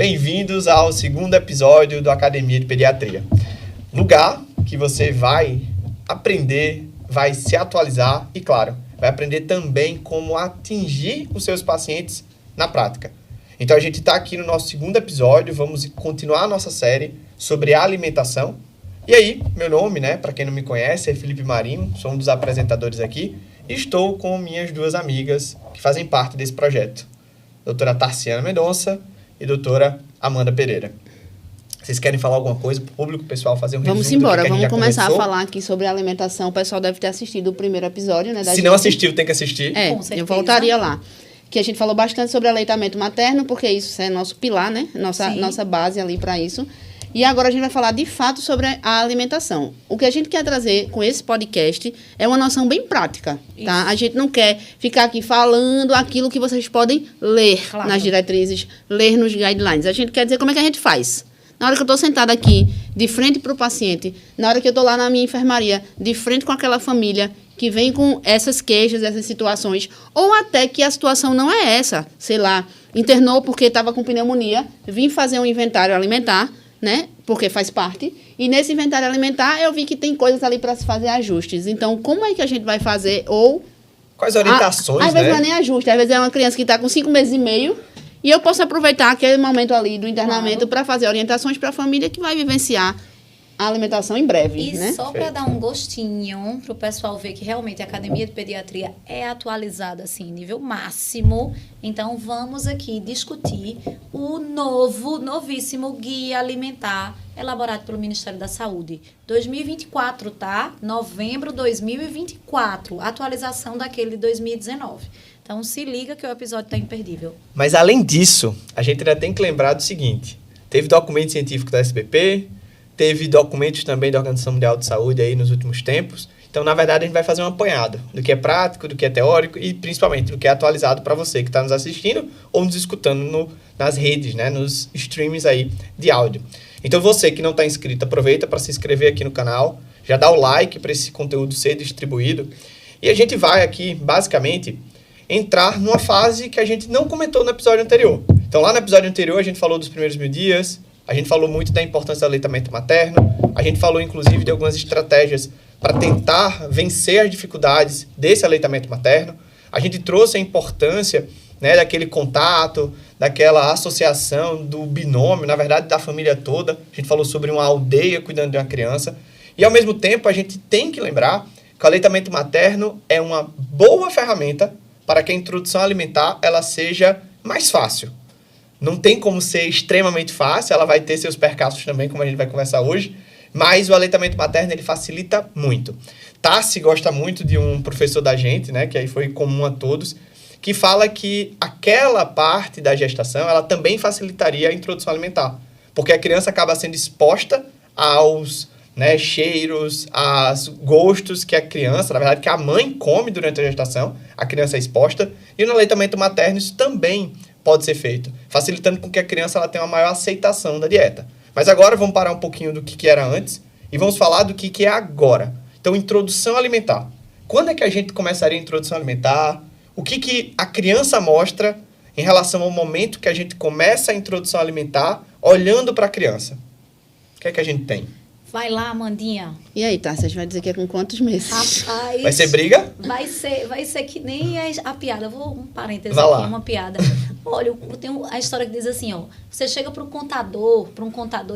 Bem-vindos ao segundo episódio do Academia de Pediatria. Lugar que você vai aprender, vai se atualizar e, claro, vai aprender também como atingir os seus pacientes na prática. Então, a gente está aqui no nosso segundo episódio, vamos continuar a nossa série sobre alimentação. E aí, meu nome, para quem não me conhece, é Felipe Marinho, sou um dos apresentadores aqui e estou com minhas duas amigas que fazem parte desse projeto. Doutora Tarciana Mendonça e doutora Amanda Pereira. Vocês querem falar alguma coisa para o público, pessoal, fazer um resumo? Vamos embora, vamos começar conversou? a falar aqui sobre alimentação. O pessoal deve ter assistido o primeiro episódio, né? Se não assistiu, tem que assistir. Com certeza. Eu voltaria lá. Que a gente falou bastante sobre aleitamento materno, porque isso é nosso pilar, né? Nossa base ali para isso. E agora a gente vai falar de fato sobre a alimentação. O que a gente quer trazer com esse podcast é uma noção bem prática, tá? A gente não quer ficar aqui falando aquilo que vocês podem ler nas diretrizes, ler nos guidelines. A gente quer dizer como é que a gente faz. Na hora que eu estou sentada aqui, de frente para o paciente, na hora que eu estou lá na minha enfermaria, de frente com aquela família que vem com essas queixas, essas situações, ou até que a situação não é essa, sei lá, internou porque estava com pneumonia, vim fazer um inventário alimentar, né? Porque faz parte. E nesse inventário alimentar, eu vi que tem coisas ali para se fazer ajustes. Então, como é que a gente vai fazer? Ou quais orientações, às vezes não é nem ajuste. Às vezes é uma criança que está com 5 meses e meio e eu posso aproveitar aquele momento ali do internamento para fazer orientações para a família que vai vivenciar a alimentação em breve, e né? só para dar um gostinho, para o pessoal ver que realmente a Academia de Pediatria é atualizada, assim, nível máximo. Então, vamos aqui discutir o novíssimo Guia Alimentar, elaborado pelo Ministério da Saúde. 2024, tá? Novembro de 2024. Atualização daquele de 2019. Então, se liga que o episódio tá imperdível. Mas, além disso, a gente ainda tem que lembrar do seguinte. Teve documento científico da SBP, teve documentos também da Organização Mundial de Saúde aí nos últimos tempos. Então, na verdade, a gente vai fazer um apanhado do que é prático, do que é teórico e, principalmente, do que é atualizado para você que está nos assistindo ou nos escutando nas redes, né, nos streams aí de áudio. Então, você que não está inscrito, aproveita para se inscrever aqui no canal, já dá o like para esse conteúdo ser distribuído. E a gente vai aqui, basicamente, entrar numa fase que a gente não comentou no episódio anterior. Então, lá no episódio anterior, a gente falou dos primeiros 1000 dias, a gente falou muito da importância do aleitamento materno, a gente falou, inclusive, de algumas estratégias para tentar vencer as dificuldades desse aleitamento materno. A gente trouxe a importância, né, daquele contato, daquela associação do binômio, na verdade, da família toda. A gente falou sobre uma aldeia cuidando de uma criança. E, ao mesmo tempo, a gente tem que lembrar que o aleitamento materno é uma boa ferramenta para que a introdução alimentar ela seja mais fácil. Não tem como ser extremamente fácil, ela vai ter seus percalços também, como a gente vai conversar hoje, mas o aleitamento materno ele facilita muito. Tassi gosta muito de um professor da gente, né, que aí foi comum a todos, que fala que aquela parte da gestação ela também facilitaria a introdução alimentar, porque a criança acaba sendo exposta aos cheiros, aos gostos que a criança, na verdade, que a mãe come durante a gestação, a criança é exposta, e no aleitamento materno isso também pode ser feito, facilitando com que a criança ela tenha uma maior aceitação da dieta. Mas agora vamos parar um pouquinho do que era antes e vamos falar do que é agora. Então, introdução alimentar. Quando é que a gente começaria a introdução alimentar? O que a criança mostra em relação ao momento que a gente começa a introdução alimentar olhando para a criança? O que é que a gente tem? Vai lá, Amandinha. E aí, tá? Você vai dizer que é com quantos meses? Rapaz, vai ser briga? Vai ser que nem a piada. Vou um parênteses vai aqui, lá. Uma piada. Olha, tem a história que diz assim, ó. Você chega para um contador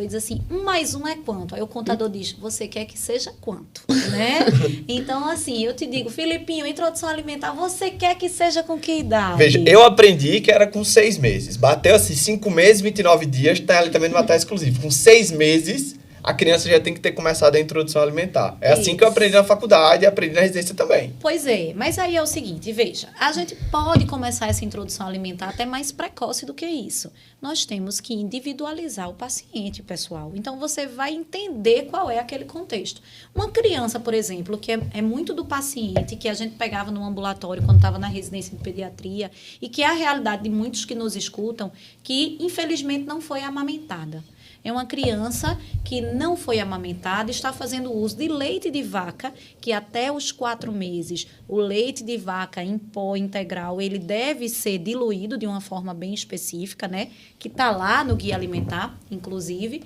e diz assim, 1 mais 1 é quanto? Aí o contador diz, você quer que seja quanto? Né? Então, assim, eu te digo, Filipinho, introdução alimentar, você quer que seja com que idade? Veja, eu aprendi que era com 6 meses. Bateu assim, 5 meses, 29 dias, tá ali também no matar exclusivo. Com 6 meses... a criança já tem que ter começado a introdução alimentar. É assim que eu aprendi na faculdade e aprendi na residência também. Pois é, mas aí é o seguinte, veja, a gente pode começar essa introdução alimentar até mais precoce do que isso. Nós temos que individualizar o paciente, pessoal. Então, você vai entender qual é aquele contexto. Uma criança, por exemplo, que é muito do paciente, que a gente pegava no ambulatório quando estava na residência de pediatria, e que é a realidade de muitos que nos escutam, que, infelizmente, não foi amamentada. É uma criança que não foi amamentada, está fazendo uso de leite de vaca, que até os 4 meses, o leite de vaca em pó integral, ele deve ser diluído de uma forma bem específica, né? Que está lá no Guia Alimentar, inclusive.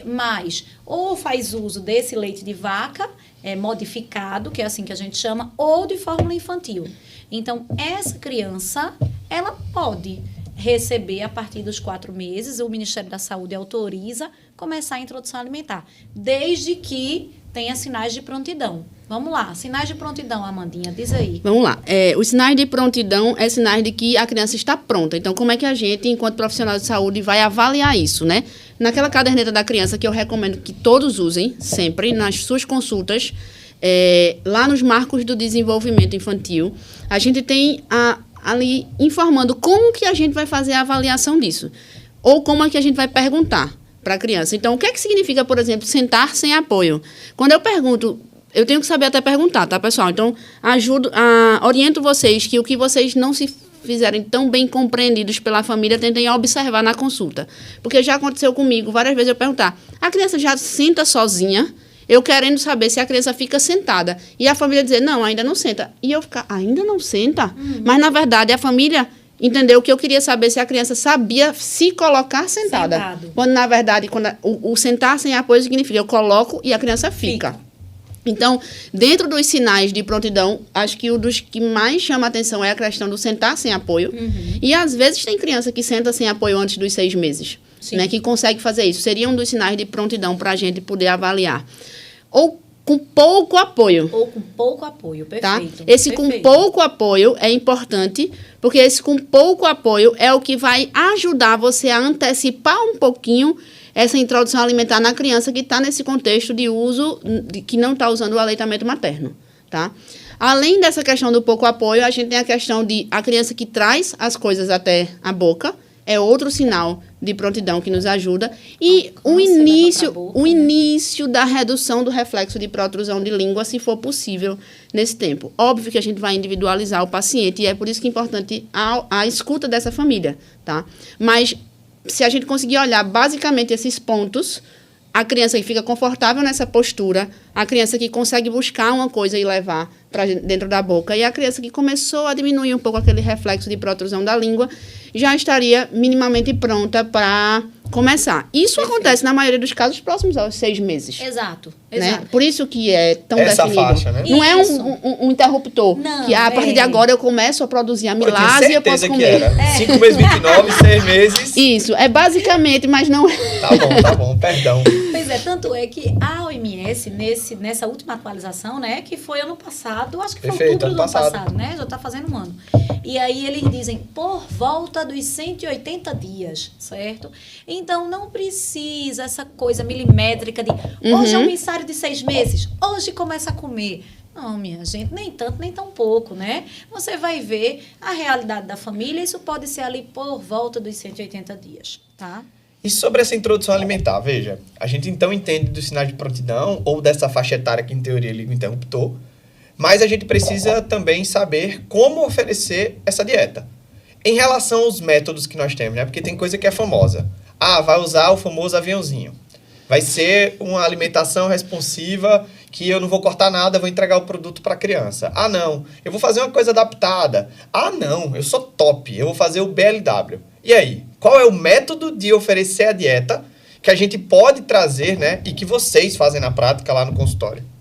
Mas, ou faz uso desse leite de vaca modificado, que é assim que a gente chama, ou de fórmula infantil. Então, essa criança, ela pode receber a partir dos 4 meses, o Ministério da Saúde autoriza começar a introdução alimentar, desde que tenha sinais de prontidão. Vamos lá, sinais de prontidão, Amandinha, diz aí. Vamos lá. Os sinais de prontidão é sinais de que a criança está pronta. Então, como é que a gente, enquanto profissional de saúde, vai avaliar isso, né? Naquela caderneta da criança, que eu recomendo que todos usem, sempre, nas suas consultas, lá nos marcos do desenvolvimento infantil, a gente tem ali informando como que a gente vai fazer a avaliação disso. Ou como é que a gente vai perguntar para a criança. Então, o que é que significa, por exemplo, sentar sem apoio? Quando eu pergunto, eu tenho que saber até perguntar, tá, pessoal? Então, oriento vocês que o que vocês não se fizerem tão bem compreendidos pela família, tentem observar na consulta. Porque já aconteceu comigo, várias vezes eu perguntar, a criança já senta sozinha? Eu querendo saber se a criança fica sentada. E a família dizer, não, ainda não senta. E eu ficar, ainda não senta? Mas, na verdade, a família entendeu que eu queria saber se a criança sabia se colocar sentada. Sentado. Quando, na verdade, o sentar sem apoio significa eu coloco e a criança fica. Então, dentro dos sinais de prontidão, acho que o dos que mais chama a atenção é a questão do sentar sem apoio. E, às vezes, tem criança que senta sem apoio antes dos 6 meses. Né, que consegue fazer isso. Seria um dos sinais de prontidão para a gente poder avaliar. Ou com pouco apoio. Ou com pouco apoio, perfeito. Tá? Esse com pouco apoio é importante, porque esse com pouco apoio é o que vai ajudar você a antecipar um pouquinho essa introdução alimentar na criança que está nesse contexto de uso, que não está usando o aleitamento materno. Tá? Além dessa questão do pouco apoio, a gente tem a questão de a criança que traz as coisas até a boca, é outro sinal de prontidão que nos ajuda. E o início da redução do reflexo de protrusão de língua, se for possível, nesse tempo. Óbvio que a gente vai individualizar o paciente, e é por isso que é importante a escuta dessa família, tá? Mas, se a gente conseguir olhar basicamente esses pontos, a criança que fica confortável nessa postura, a criança que consegue buscar uma coisa e levar para dentro da boca, e a criança que começou a diminuir um pouco aquele reflexo de protrusão da língua, já estaria minimamente pronta para começar. Isso acontece, na maioria dos casos, próximos aos 6 meses. Exato. Né? Por isso que é tão essa definido. Faixa, né? Não é um interruptor. Não, que a partir de agora eu começo a produzir amilase e eu posso comer. Que era. 5 meses, 29, 6 meses. Isso, é basicamente, mas não é. Tá bom, perdão. Pois é, tanto é que a OMS, nessa última atualização, né, que foi ano passado, acho que foi outubro do ano passado, né? Já está fazendo um ano. E aí eles dizem, por volta dos 180 dias, certo? Então, não precisa essa coisa milimétrica de hoje é um mensário de 6 meses, hoje começa a comer. Não, minha gente, nem tanto, nem tão pouco, né? Você vai ver a realidade da família, isso pode ser ali por volta dos 180 dias, tá? E sobre essa introdução alimentar, veja, a gente então entende dos sinais de prontidão ou dessa faixa etária que em teoria liga o interruptor, mas a gente precisa também saber como oferecer essa dieta. Em relação aos métodos que nós temos, né? Porque tem coisa que é famosa. Vai usar o famoso aviãozinho. Vai ser uma alimentação responsiva que eu não vou cortar nada, vou entregar o produto para a criança. Não, eu vou fazer uma coisa adaptada. Não, eu sou top, eu vou fazer o BLW. E aí, qual é o método de oferecer a dieta que a gente pode trazer, né? E que vocês fazem na prática lá no consultório?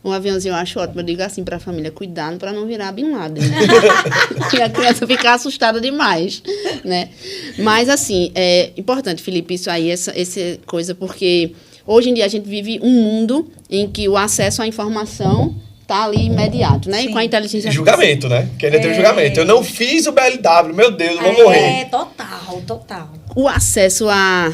Um aviãozinho eu acho ótimo. Eu digo assim para a família, cuidado para não virar Bin Laden. E a criança ficar assustada demais, né? Mas, assim, é importante, Felipe, isso aí, essa coisa, porque hoje em dia a gente vive um mundo em que o acesso à informação está ali imediato, né? Sim. E com a inteligência artificial. Julgamento, né? Porque ainda tem o julgamento. Eu não fiz o BLW, meu Deus, eu vou morrer. Total. O acesso à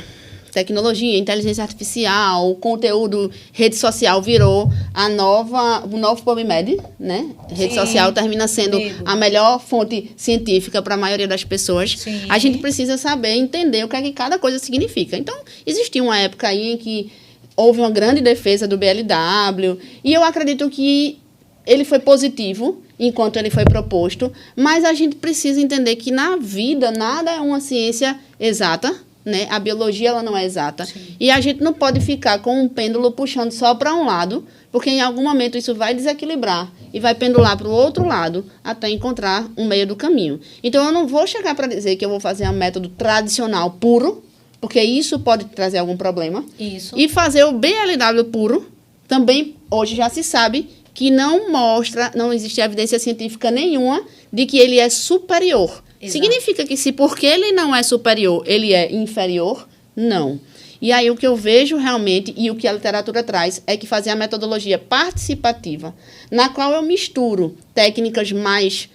tecnologia, inteligência artificial, conteúdo, rede social virou o novo PubMed, né? Rede social termina sendo a melhor fonte científica para a maioria das pessoas. Sim. A gente precisa saber, entender o que é que cada coisa significa. Então, existiu uma época aí em que houve uma grande defesa do BLW, e eu acredito que ele foi positivo enquanto ele foi proposto, mas a gente precisa entender que na vida nada é uma ciência exata, né? A biologia ela não é exata. Sim. E a gente não pode ficar com um pêndulo puxando só para um lado, porque em algum momento isso vai desequilibrar e vai pendular para o outro lado até encontrar um meio do caminho. Então, eu não vou chegar para dizer que eu vou fazer um método tradicional puro, porque isso pode trazer algum problema. Isso. E fazer o BLW puro, também hoje já se sabe que não existe evidência científica nenhuma de que ele é superior. Exato. Significa que se porque ele não é superior, ele é inferior? Não. E aí o que eu vejo realmente, e o que a literatura traz, é que fazer a metodologia participativa, na qual eu misturo técnicas mais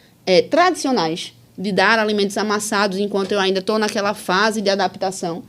tradicionais, de dar alimentos amassados enquanto eu ainda estou naquela fase de adaptação,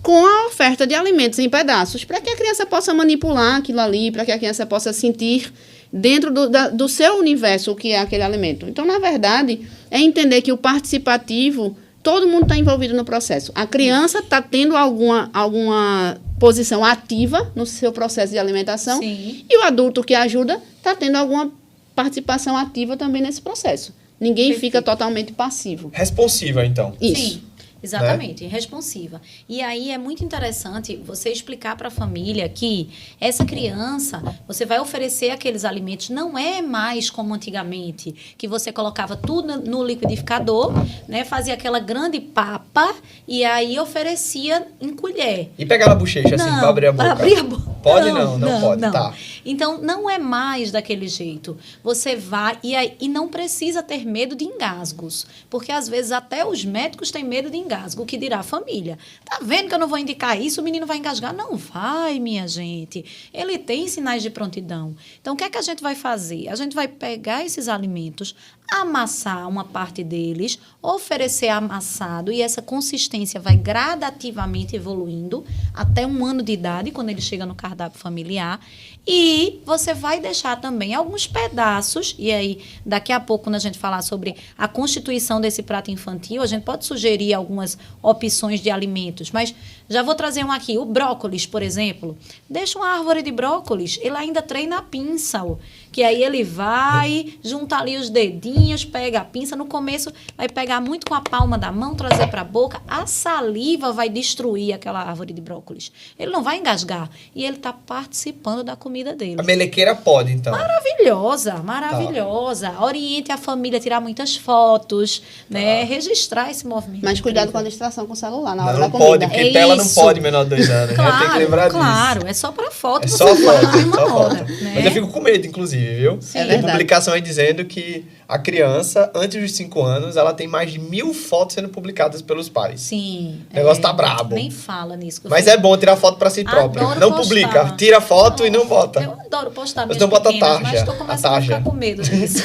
com a oferta de alimentos em pedaços, para que a criança possa manipular aquilo ali, para que a criança possa sentir dentro do seu universo o que é aquele alimento. Então, na verdade, é entender que o participativo, todo mundo está envolvido no processo. A criança está tendo alguma posição ativa no seu processo de alimentação. Sim. E o adulto que ajuda está tendo alguma participação ativa também nesse processo. Ninguém Perfeito. fica totalmente passivo. Responsiva, então. Isso. Sim, exatamente, responsiva. E aí é muito interessante você explicar para a família que essa criança, você vai oferecer aqueles alimentos, não é mais como antigamente, que você colocava tudo no liquidificador, né, fazia aquela grande papa e aí oferecia em colher. E pegar na bochecha, assim, para abrir a boca. Para abrir a boca. Pode não pode, tá. Então, não é mais daquele jeito. Você vai e não precisa ter medo de engasgos, porque às vezes até os médicos têm medo de engasgo, o que dirá a família. Tá vendo que eu não vou indicar isso, o menino vai engasgar? Não vai, minha gente. Ele tem sinais de prontidão. Então, o que é que a gente vai fazer? A gente vai pegar esses alimentos, amassar uma parte deles, oferecer amassado, e essa consistência vai gradativamente evoluindo até 1 ano de idade, quando ele chega no cardápio familiar. E você vai deixar também alguns pedaços, e aí daqui a pouco, quando a gente falar sobre a constituição desse prato infantil, a gente pode sugerir algumas opções de alimentos, mas já vou trazer um aqui, o brócolis, por exemplo. Deixa uma árvore de brócolis, ele ainda treina a pinça, que aí ele vai, junta ali os dedinhos, pega a pinça, no começo vai pegar muito com a palma da mão, trazer para a boca, a saliva vai destruir aquela árvore de brócolis. Ele não vai engasgar, e ele está participando da comida dele. A melequeira pode, então. Maravilhosa, maravilhosa. Tá. Oriente a família a tirar muitas fotos, né? Registrar esse movimento. Mas cuidado com a distração com o celular na hora Não da comida. pode, porque tela não pode, menor de 2 anos. Claro, tem que lembrar disso. claro. É só para foto. É no só celular, foto, na só hora, foto. né? Mas eu fico com medo, inclusive, viu? É Tem verdade. publicação aí dizendo que a criança, antes dos 5 anos, ela tem mais de 1.000 fotos sendo publicadas pelos pais. Sim. O negócio tá brabo. Nem fala nisso. Mas é bom tirar foto pra si próprio. Adoro Não postar. publica, tira foto e não bota. Eu adoro postar Mas minhas não bota pequenas, tarja, mas estou a começando a tarja. ficar com medo disso.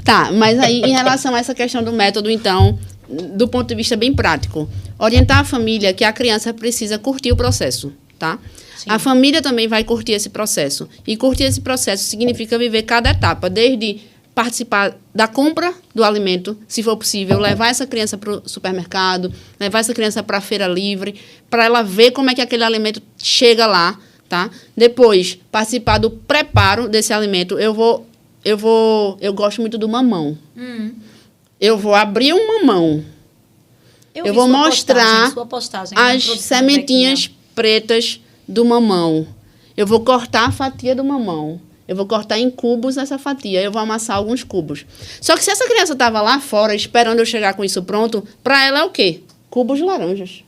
Tá, mas aí em relação a essa questão do método, então, do ponto de vista bem prático, orientar a família que a criança precisa curtir o processo, tá? Sim. A família também vai curtir esse processo. E curtir esse processo significa viver cada etapa, desde participar da compra do alimento, se for possível, levar essa criança para o supermercado, levar essa criança para a feira livre, para ela ver como é que aquele alimento chega lá, tá? Depois, participar do preparo desse alimento. Eu gosto muito do mamão. Eu vou abrir um mamão. Eu vi vou sua mostrar sua postagem na as introdução da sementinhas Bequinha. pretas do mamão. Eu vou cortar a fatia do mamão. Eu vou cortar em cubos essa fatia. Eu vou amassar alguns cubos. Só que se essa criança estava lá fora esperando eu chegar com isso pronto, para ela é o quê? Cubos de laranjas.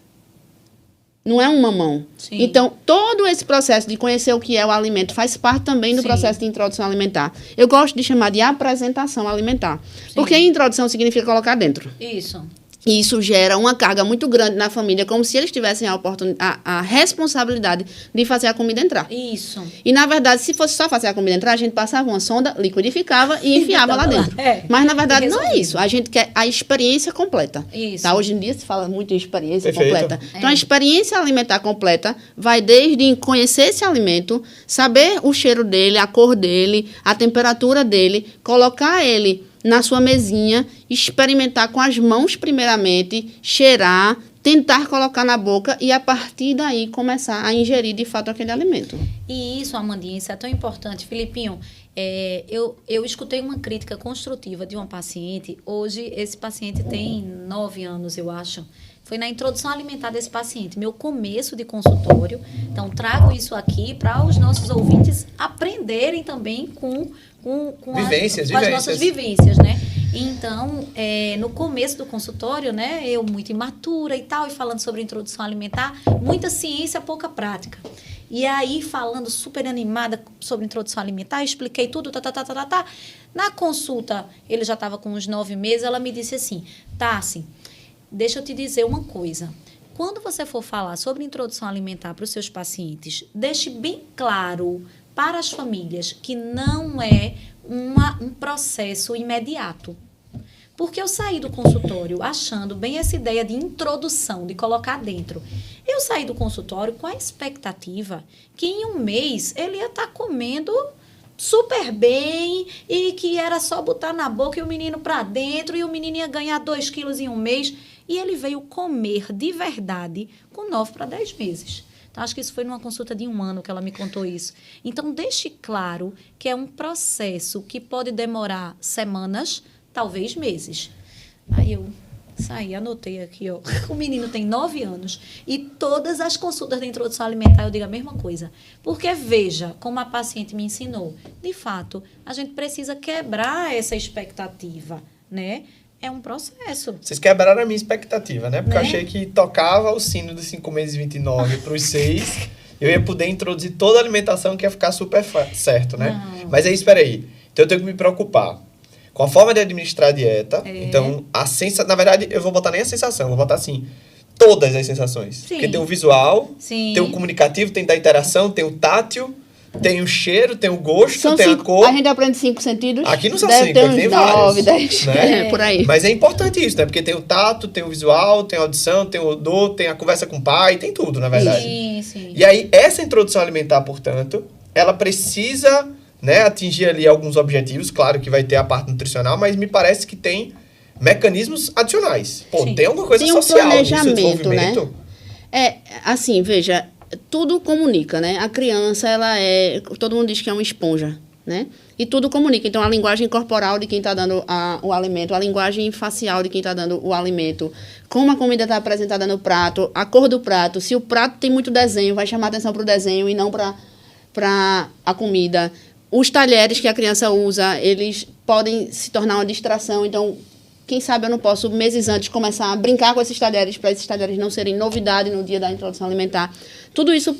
Não é um mamão. Sim. Então, todo esse processo de conhecer o que é o alimento faz parte também do Sim. processo de introdução alimentar. Eu gosto de chamar de apresentação alimentar. Sim. Porque introdução significa colocar dentro. Isso. E isso gera uma carga muito grande na família, como se eles tivessem a responsabilidade de fazer a comida entrar. Isso. E, na verdade, se fosse só fazer a comida entrar, a gente passava uma sonda, liquidificava e enfiava lá dentro. É. Mas, na verdade, E não é resolvido. isso. A gente quer a experiência completa. Isso. Tá? Hoje em dia se fala muito em experiência Perfeito. completa. Então, a experiência alimentar completa vai desde conhecer esse alimento, saber o cheiro dele, a cor dele, a temperatura dele, colocar ele na sua mesinha, experimentar com as mãos primeiramente, cheirar, tentar colocar na boca e, a partir daí, começar a ingerir, de fato, aquele alimento. E isso, Amandinha, isso é tão importante. Filipinho, eu escutei uma crítica construtiva de uma paciente. Hoje, esse paciente tem 9 anos, eu acho. Foi na introdução alimentar desse paciente, meu começo de consultório. Então, trago isso aqui para os nossos ouvintes aprenderem também com as nossas vivências, né? Então, no começo do consultório, né, eu muito imatura e tal, e falando sobre introdução alimentar, muita ciência, pouca prática. E aí, falando super animada sobre introdução alimentar, expliquei tudo, tá. Na consulta, ele já estava com uns 9 meses, ela me disse assim, Tassi, deixa eu te dizer uma coisa. Quando você for falar sobre introdução alimentar para os seus pacientes, deixe bem claro para as famílias que não é um processo imediato. Porque eu saí do consultório achando bem essa ideia de introdução, de colocar dentro. Eu saí do consultório com a expectativa que em um mês ele ia estar comendo super bem e que era só botar na boca e o menino para dentro e o menino ia ganhar 2 quilos em um mês. E ele veio comer de verdade com 9 para 10 meses. Então, acho que isso foi numa consulta de 1 ano que ela me contou isso. Então, deixe claro que é um processo que pode demorar semanas, talvez meses. Aí eu saí, anotei aqui, ó. O menino tem 9 anos e todas as consultas de introdução alimentar eu digo a mesma coisa. Porque, veja, como a paciente me ensinou, de fato, a gente precisa quebrar essa expectativa, né? É um processo. Vocês quebraram a minha expectativa, né? Porque eu achei que tocava o sino dos 5 meses e 29 para os 6, eu ia poder introduzir toda a alimentação que ia ficar super certo, né? Não. Mas aí, espera aí. Então, eu tenho que me preocupar com a forma de administrar a dieta. Então, na verdade, eu vou botar nem a sensação, eu vou botar assim, todas as sensações. Sim. Porque tem o visual, tem o comunicativo, tem da interação, tem o tátil, tem o cheiro, tem o gosto, tem a cor. A gente aprende 5 sentidos. Aqui não são 5, aqui tem 9, vários. 10, né? Por aí. Mas é importante isso, né? Porque tem o tato, tem o visual, tem a audição, tem o odor, tem a conversa com o pai, tem tudo, na verdade. Sim. E aí, essa introdução alimentar, portanto, ela precisa, né, atingir ali alguns objetivos. Claro que vai ter a parte nutricional, mas me parece que tem mecanismos adicionais. Pô, tem alguma coisa tem social nisso, desenvolvimento? Né? Assim, veja, tudo comunica, né? A criança, todo mundo diz que é uma esponja, né? E tudo comunica. Então, a linguagem corporal de quem está dando o alimento, a linguagem facial de quem está dando o alimento, como a comida está apresentada no prato, a cor do prato. Se o prato tem muito desenho, vai chamar atenção para o desenho e não para a comida. Os talheres que a criança usa, eles podem se tornar uma distração. Então, quem sabe eu não posso, meses antes, começar a brincar com esses talheres, para esses talheres não serem novidade no dia da introdução alimentar. Tudo isso,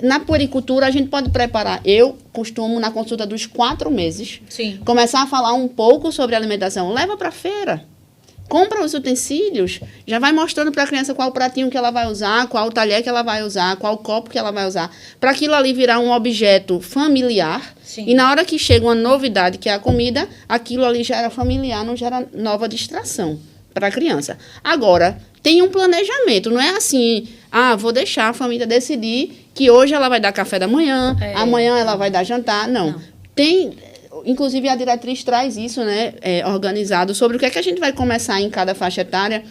na puericultura, a gente pode preparar. Eu costumo, na consulta dos 4 meses, começar a falar um pouco sobre alimentação. Leva para a feira. Compra os utensílios, já vai mostrando para a criança qual o pratinho que ela vai usar, qual o talher que ela vai usar, qual o copo que ela vai usar, para aquilo ali virar um objeto familiar. E na hora que chega uma novidade, que é a comida, aquilo ali já era familiar, não gera nova distração para a criança. Agora, tem um planejamento, não é assim, vou deixar a família decidir que hoje ela vai dar café da manhã, amanhã ela vai dar jantar. Não. Inclusive, a diretriz traz isso, né, organizado, sobre o que é que a gente vai começar em cada faixa etária.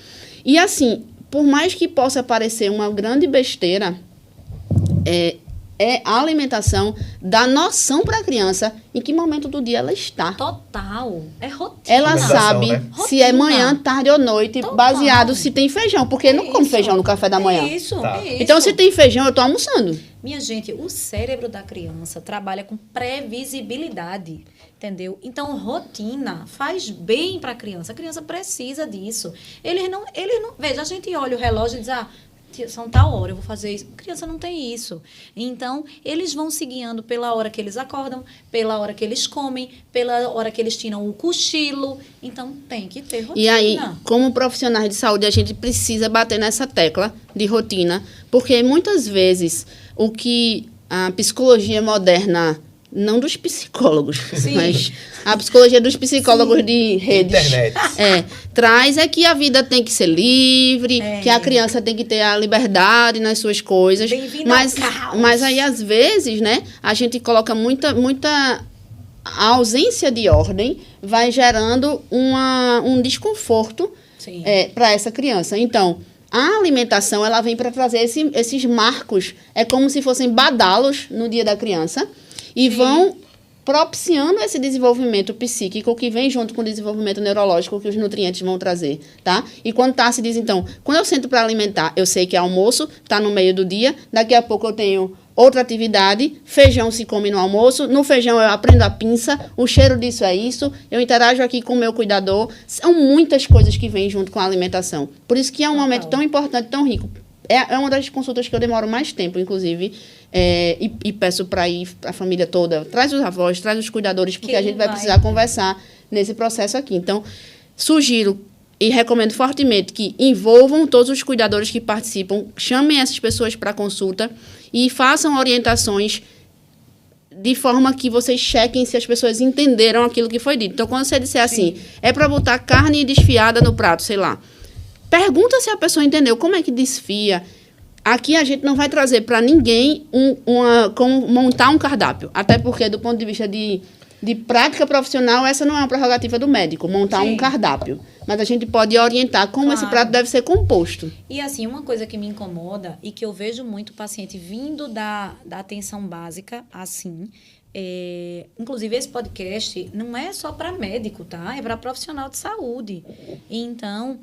E, assim, por mais que possa parecer uma grande besteira, a alimentação dá noção para a criança em que momento do dia ela está. Total. É rotina. Ela sabe, né, se é manhã, tarde ou noite, baseado se tem feijão. Porque não come feijão no café da manhã. Isso. Então, se tem feijão, eu estou almoçando. Minha gente, o cérebro da criança trabalha com previsibilidade, entendeu? Então, rotina faz bem para a criança. A criança precisa disso. Eles não... Veja, a gente olha o relógio e diz, são tal hora, eu vou fazer isso. A criança não tem isso. Então, eles vão se guiando pela hora que eles acordam, pela hora que eles comem, pela hora que eles tiram o cochilo. Então, tem que ter rotina. E aí, como profissionais de saúde, a gente precisa bater nessa tecla de rotina, porque muitas vezes o que a psicologia moderna, não dos psicólogos, mas a psicologia dos psicólogos de redes, internet, traz que a vida tem que ser livre, que a criança tem que ter a liberdade nas suas coisas. Mas aí, às vezes, né, a gente coloca muita a ausência de ordem, vai gerando um desconforto para essa criança. Então, a alimentação, ela vem para trazer esses marcos, como se fossem badalos no dia da criança, e vão propiciando esse desenvolvimento psíquico que vem junto com o desenvolvimento neurológico que os nutrientes vão trazer, tá? E quando Tassi diz, então, quando eu sento para alimentar, eu sei que é almoço, tá no meio do dia, daqui a pouco eu tenho outra atividade, feijão se come no almoço, no feijão eu aprendo a pinça, o cheiro disso é isso, eu interajo aqui com o meu cuidador, são muitas coisas que vêm junto com a alimentação. Por isso que é um momento tão importante, tão rico. É uma das consultas que eu demoro mais tempo, inclusive, e peço para ir a família toda. Traz os avós, traz os cuidadores, porque a gente vai precisar conversar nesse processo aqui. Então, sugiro e recomendo fortemente que envolvam todos os cuidadores que participam, chamem essas pessoas para consulta e façam orientações de forma que vocês chequem se as pessoas entenderam aquilo que foi dito. Então, quando você disser assim, é para botar carne desfiada no prato, sei lá, pergunta se a pessoa entendeu como é que desfia. Aqui a gente não vai trazer para ninguém como montar um cardápio. Até porque, do ponto de vista de prática profissional, essa não é uma prerrogativa do médico, montar um cardápio. Mas a gente pode orientar como esse prato deve ser composto. E, assim, uma coisa que me incomoda e que eu vejo muito paciente vindo da atenção básica, assim... inclusive, esse podcast não é só para médico, tá? É para profissional de saúde. Então,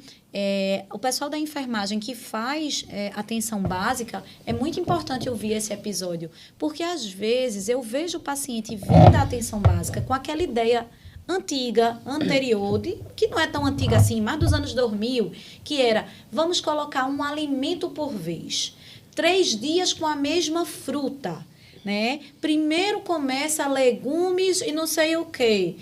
o pessoal da enfermagem que faz atenção básica, é muito importante ouvir esse episódio. Porque, às vezes, eu vejo o paciente vir da atenção básica com aquela ideia antiga, anterior, que não é tão antiga assim, mais dos anos 2000, que era, vamos colocar um alimento por vez. 3 dias com a mesma fruta. Né? Primeiro começa legumes e não sei o quê.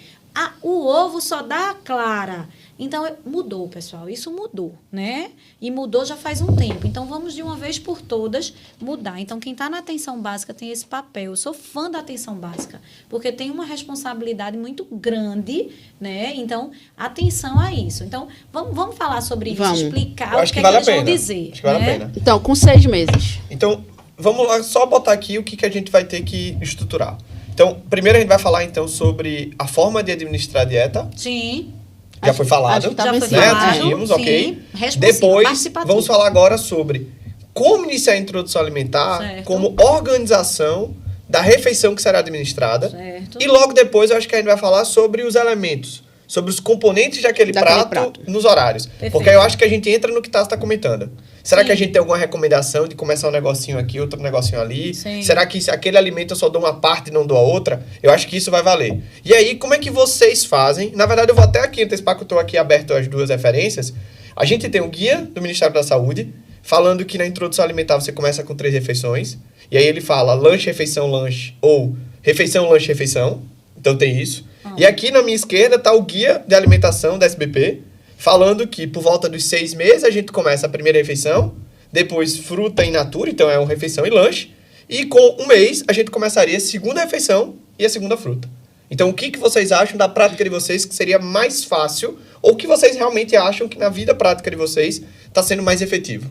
O ovo só dá a clara. Então, mudou, pessoal. Isso mudou, né? E mudou já faz um tempo. Então, vamos de uma vez por todas mudar. Então, quem está na atenção básica tem esse papel. Eu sou fã da atenção básica, porque tem uma responsabilidade muito grande, né? Então, atenção a isso. Então, vamos falar sobre isso, explicar o que é que eles vão dizer. Acho que vale a pena. Então, com 6 meses. Então, vamos lá, só botar aqui o que a gente vai ter que estruturar. Então, primeiro a gente vai falar, então, sobre a forma de administrar a dieta. Sim. Já foi falado. Já foi falado. Atingimos, ok. Depois, vamos falar agora sobre como iniciar a introdução alimentar, como organização da refeição que será administrada. Certo. E logo depois, eu acho que a gente vai falar sobre os elementos, sobre os componentes daquele prato nos horários. Perfeito. Porque eu acho que a gente entra no que Tassi está comentando. Será que a gente tem alguma recomendação de começar um negocinho aqui, outro negocinho ali? Sim. Será que se aquele alimento eu só dou uma parte e não dou a outra? Eu acho que isso vai valer. E aí, como é que vocês fazem? Na verdade, eu vou até aqui antecipar que eu estou aqui aberto às 2 referências. A gente tem um guia do Ministério da Saúde, falando que na introdução alimentar você começa com 3 refeições. E aí ele fala lanche, refeição, lanche, ou refeição, lanche, refeição. Então tem isso. E aqui na minha esquerda está o guia de alimentação da SBP, falando que por volta dos 6 meses a gente começa a primeira refeição, depois fruta in natura, então é uma refeição e lanche, e com 1 mês a gente começaria a segunda refeição e a segunda fruta. Então o que vocês acham da prática de vocês que seria mais fácil, ou que vocês realmente acham que na vida prática de vocês está sendo mais efetivo?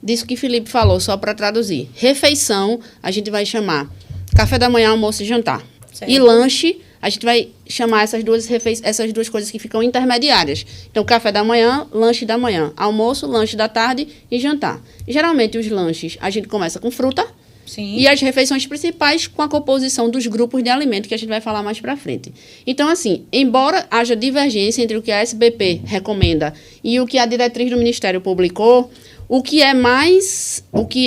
Disso que Felipe falou, só para traduzir. Refeição, a gente vai chamar café da manhã, almoço e jantar. Certo. E lanche, a gente vai chamar essas duas coisas que ficam intermediárias. Então, café da manhã, lanche da manhã. Almoço, lanche da tarde e jantar. Geralmente, os lanches, a gente começa com fruta. Sim. E as refeições principais com a composição dos grupos de alimento, que a gente vai falar mais para frente. Então, assim, embora haja divergência entre o que a SBP recomenda e o que a diretriz do Ministério publicou, o que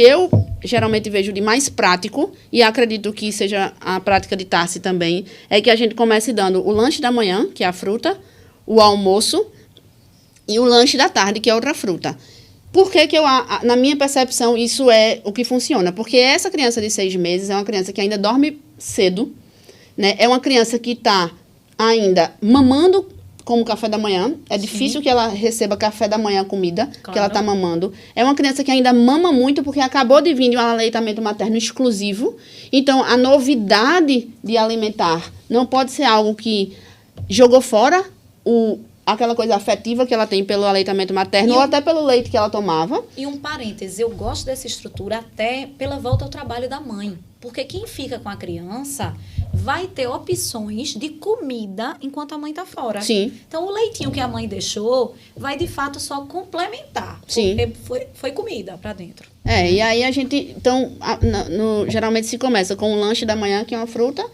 eu geralmente vejo de mais prático, e acredito que seja a prática de Tassi também, é que a gente comece dando o lanche da manhã, que é a fruta, o almoço, e o lanche da tarde, que é outra fruta. Por que na minha percepção, isso é o que funciona? Porque essa criança de 6 meses é uma criança que ainda dorme cedo, né? É uma criança que está ainda mamando como café da manhã. É difícil que ela receba café da manhã, comida, que ela está mamando. É uma criança que ainda mama muito, porque acabou de vir de um aleitamento materno exclusivo. Então, a novidade de alimentar não pode ser algo que jogou fora aquela coisa afetiva que ela tem pelo aleitamento materno, ou até pelo leite que ela tomava. E um parêntese, eu gosto dessa estrutura até pela volta ao trabalho da mãe. Porque quem fica com a criança vai ter opções de comida enquanto a mãe está fora. Sim. Então, o leitinho que a mãe deixou vai, de fato, só complementar. Sim. Porque foi comida para dentro. E aí a gente... Então, geralmente se começa com o lanche da manhã, que é uma fruta,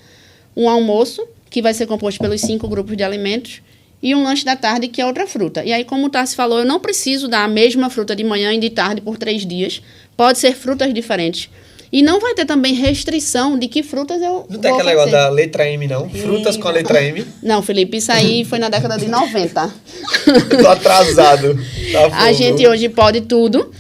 um almoço, que vai ser composto pelos 5 grupos de alimentos, e um lanche da tarde, que é outra fruta. E aí, como o Tassi falou, eu não preciso dar a mesma fruta de manhã e de tarde por 3 dias. Pode ser frutas diferentes. E não vai ter também restrição de que frutas eu Não tem aquele negócio da letra M, não? Frutas com a letra M. Não, Felipe, isso aí foi na década de 90. Tô atrasado. Tá A gente hoje pode tudo.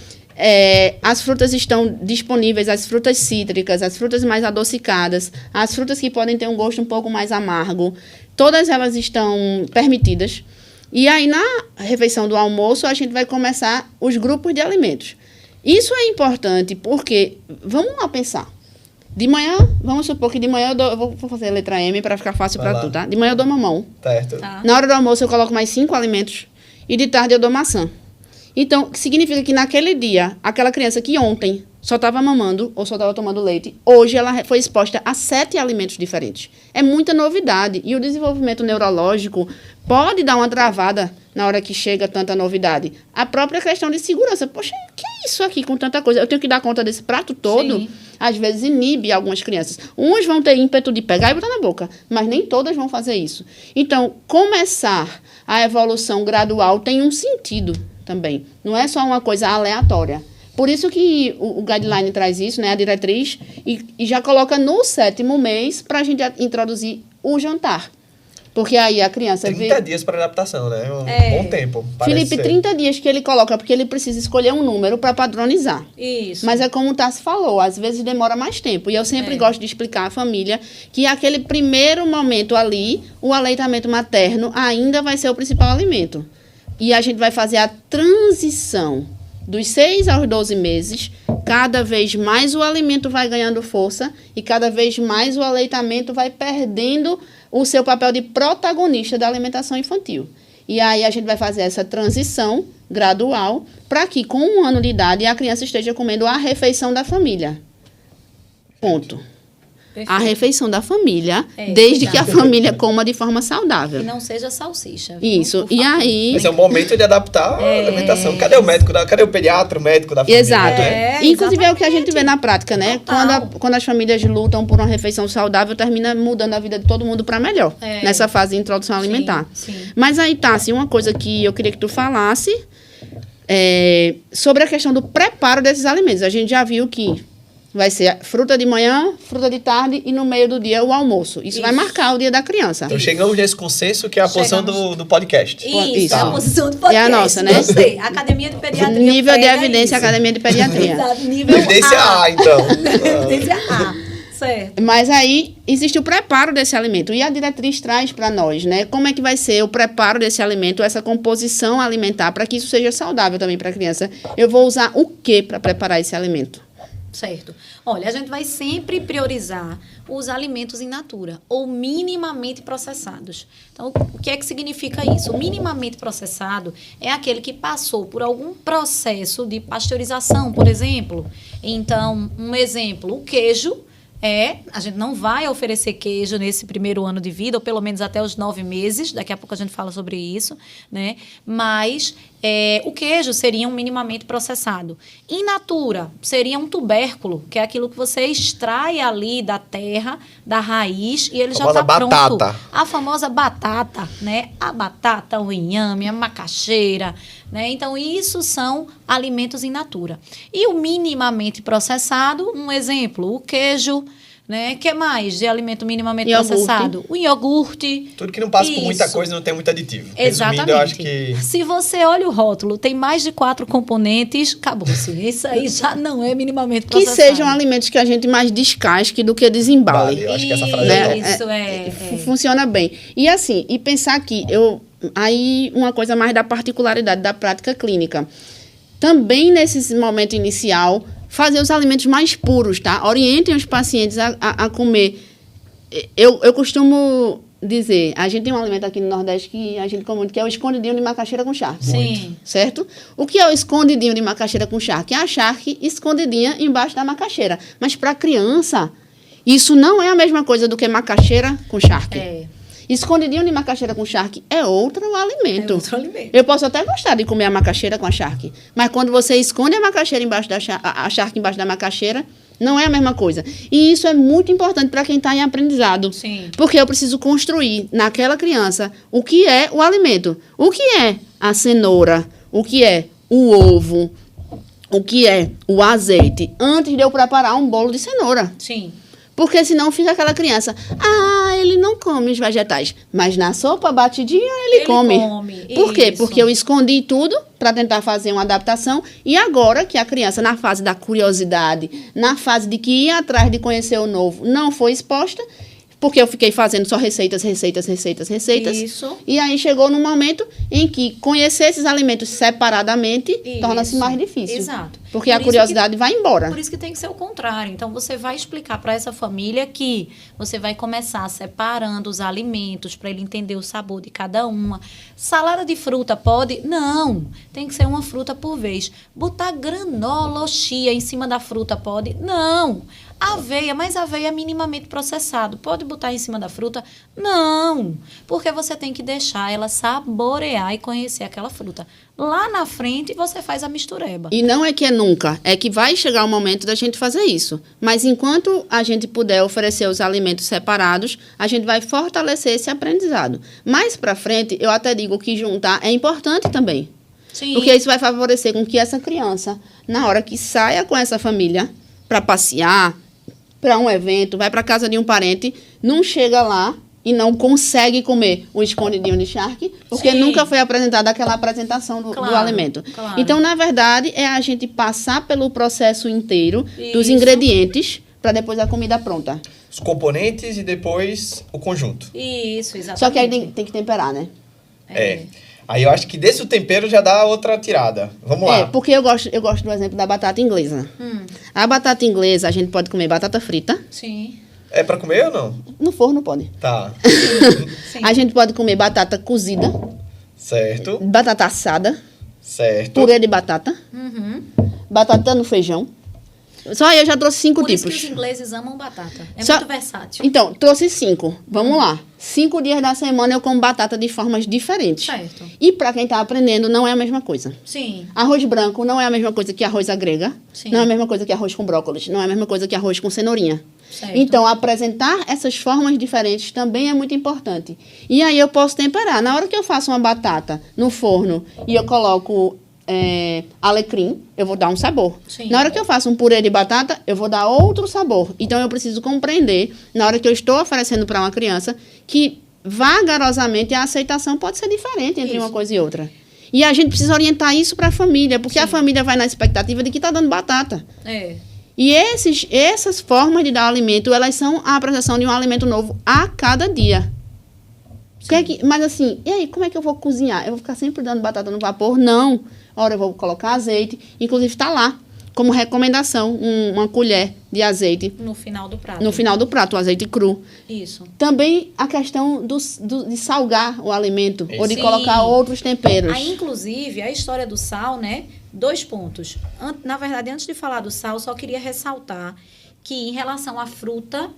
As frutas estão disponíveis, as frutas cítricas, as frutas mais adocicadas, as frutas que podem ter um gosto um pouco mais amargo, todas elas estão permitidas. E aí, na refeição do almoço, a gente vai começar os grupos de alimentos. Isso é importante porque, vamos lá pensar, de manhã, vamos supor que de manhã eu vou fazer a letra M para ficar fácil para tu, tá? De manhã eu dou mamão. Certo. Tá. Na hora do almoço eu coloco mais 5 alimentos e de tarde eu dou maçã. Então, significa que naquele dia, aquela criança que ontem só estava mamando ou só estava tomando leite, hoje ela foi exposta a 7 alimentos diferentes. É muita novidade. E o desenvolvimento neurológico pode dar uma travada na hora que chega tanta novidade. A própria questão de segurança. Poxa, o que é isso aqui com tanta coisa? Eu tenho que dar conta desse prato todo? Sim. Às vezes inibe algumas crianças. Umas vão ter ímpeto de pegar e botar na boca, mas nem todas vão fazer isso. Então, começar a evolução gradual tem um sentido também. Não é só uma coisa aleatória. Por isso que o guideline traz isso, né, a diretriz, e já coloca no 7º mês para a gente introduzir o jantar. Porque aí a criança... 30 dias para adaptação, né? Bom tempo. Felipe, 30 dias que ele coloca, porque ele precisa escolher um número para padronizar. Isso. Mas é como o Tassi falou, às vezes demora mais tempo. E eu sempre gosto de explicar à família que aquele primeiro momento ali, o aleitamento materno ainda vai ser o principal alimento. E a gente vai fazer a transição dos 6 aos 12 meses, cada vez mais o alimento vai ganhando força e cada vez mais o aleitamento vai perdendo o seu papel de protagonista da alimentação infantil. E aí a gente vai fazer essa transição gradual para que, com 1 ano de idade, a criança esteja comendo a refeição da família. Ponto. Perfeito. A refeição da família, desde que a família coma de forma E saudável. não seja salsicha. Viu? Isso. Por E favor. aí... Esse é o momento de adaptar a alimentação. Cadê o médico? Cadê o pediatra, o médico da família? Exato. Né? Inclusive é o que a gente vê na prática, né? Total. Quando as famílias lutam por uma refeição saudável, termina mudando a vida de todo mundo para melhor. Nessa fase de introdução alimentar. Sim. Mas aí, Tassi, uma coisa que eu queria que tu falasse sobre a questão do preparo desses alimentos. A gente já viu que vai ser fruta de manhã, fruta de tarde e no meio do dia o almoço. Isso vai marcar o dia da criança. Então chegamos nesse consenso que é a posição do podcast. Isso, Tá. a posição do podcast. É a nossa, né? Gostei. Academia de Pediatria. Nível de pega evidência, isso. Academia de Pediatria. Exato, nível Evidência A, então. Evidência A. Certo. Mas aí existe o preparo desse alimento. E a diretriz traz para nós, né? Como é que vai ser o preparo desse alimento, essa composição alimentar, para que isso seja saudável também para a criança. Eu vou usar o que para preparar esse alimento? Certo. Olha, a gente vai sempre priorizar os alimentos in natura ou minimamente processados. Então, o que é que significa isso? O minimamente processado é aquele que passou por algum processo de pasteurização, por exemplo. Então, um exemplo, o queijo. A gente não vai oferecer queijo nesse primeiro ano de vida, ou pelo menos até os 9 meses, daqui a pouco a gente fala sobre isso, né? Mas o queijo seria um minimamente processado. In natura seria um tubérculo, que é aquilo que você extrai ali da terra, da raiz, e ele já está pronto. Batata. A famosa batata, né? A batata, o inhame, a macaxeira, né? Então, isso são alimentos in natura. E o minimamente processado, um exemplo, o queijo, né? Que mais de alimento minimamente processado? O iogurte. Tudo que não passa por muita Isso. coisa não tem muito aditivo. Exatamente. Resumindo, eu acho que... Se você olha o rótulo, tem mais de 4 componentes, acabou-se. Isso aí já não é minimamente Que processado. sejam alimentos que a gente mais descasque do que desembale. Vale, eu acho que essa frase Né? é Isso Funciona bem. E assim, e pensar que aí uma coisa mais da particularidade da prática clínica. Também nesse momento inicial, fazer os alimentos mais puros, tá? Orientem os pacientes a comer. Eu costumo dizer, a gente tem um alimento aqui no Nordeste que a gente come muito, que é o escondidinho de macaxeira com charque. Sim. Certo? O que é o escondidinho de macaxeira com charque? É a charque escondidinha embaixo da macaxeira. Mas para criança, isso não é a mesma coisa do que macaxeira com charque. Escondidinho de macaxeira com charque é outro alimento. É outro alimento. Eu posso até gostar de comer a macaxeira com a charque, mas quando você esconde a macaxeira embaixo a charque embaixo da macaxeira, não é a mesma coisa. E isso é muito importante para quem está em aprendizado. Sim. Porque eu preciso construir naquela criança o que é o alimento. O que é a cenoura, o que é o ovo, o que é o azeite, antes de eu preparar um bolo de cenoura. Sim. Porque senão fica aquela criança, ele não come os vegetais, mas na sopa batidinha ele come. Por quê? Isso. Porque eu escondi tudo para tentar fazer uma adaptação e agora que a criança, na fase da curiosidade, na fase de que ia atrás de conhecer o novo, não foi exposta, porque eu fiquei fazendo só receitas. Isso. E aí chegou num momento em que conhecer esses alimentos separadamente torna-se mais difícil. Exato. Porque a curiosidade vai embora. Por isso que tem que ser o contrário. Então, você vai explicar para essa família que você vai começar separando os alimentos para ele entender o sabor de cada uma. Salada de fruta pode? Não. Tem que ser uma fruta por vez. Botar granola ou chia em cima da fruta pode? Não. Aveia, mas aveia é minimamente processado. Pode botar em cima da fruta? Não. Porque você tem que deixar ela saborear e conhecer aquela fruta. Lá na frente, você faz a mistureba. E não é que é nunca, é que vai chegar o momento da gente fazer isso. Mas enquanto a gente puder oferecer os alimentos separados, a gente vai fortalecer esse aprendizado. Mais para frente, eu até digo que juntar é importante também. Sim. Porque isso vai favorecer com que essa criança, na hora que saia com essa família para passear, para um evento, vai para casa de um parente, não chega lá e não consegue comer o escondidinho de charque, porque Sim. nunca foi apresentada aquela apresentação do alimento. Claro. Então, na verdade, é a gente passar pelo processo inteiro dos Isso. ingredientes para depois a comida pronta. Os componentes e depois o conjunto. Isso, exatamente. Só que aí tem que temperar, né? Aí eu acho que desse o tempero já dá outra tirada. Vamos lá. Porque eu gosto do exemplo da batata inglesa. A batata inglesa, a gente pode comer batata frita. Sim. É pra comer ou não? No forno pode. Tá. Sim. A gente pode comer batata cozida, Certo. batata assada, Certo. purê de batata, Uhum. batata no feijão. Só aí eu já trouxe 5 Por isso tipos. que os ingleses amam batata. É Só- muito versátil. Então, trouxe 5. Vamos lá. 5 dias da semana eu como batata de formas diferentes. Certo. E para quem tá aprendendo, não é a mesma coisa. Sim. Arroz branco não é a mesma coisa que arroz à grega. Sim. Não é a mesma coisa que arroz com brócolis. Não é a mesma coisa que arroz com cenourinha. Certo. Então, apresentar essas formas diferentes também é muito importante. E aí eu posso temperar. Na hora que eu faço uma batata no forno e eu coloco alecrim, eu vou dar um sabor. Sim. Na hora que eu faço um purê de batata, eu vou dar outro sabor. Então, eu preciso compreender, na hora que eu estou oferecendo para uma criança, que vagarosamente a aceitação pode ser diferente entre uma Isso. coisa e outra. E a gente precisa orientar isso para a família, porque a família vai na expectativa de que está dando batata. É. E essas formas de dar alimento, elas são a apresentação de um alimento novo a cada dia. Mas assim, e aí, como é que eu vou cozinhar? Eu vou ficar sempre dando batata no vapor? Não. Ora, eu vou colocar azeite. Inclusive, está lá, como recomendação, uma colher de azeite No final do prato. no final do prato, o azeite cru. Isso. Também a questão de salgar o alimento, ou de Sim. colocar outros temperos. Aí, inclusive, a história do sal, né? 2 pontos. Na verdade, antes de falar do sal, só queria ressaltar que, em relação à fruta,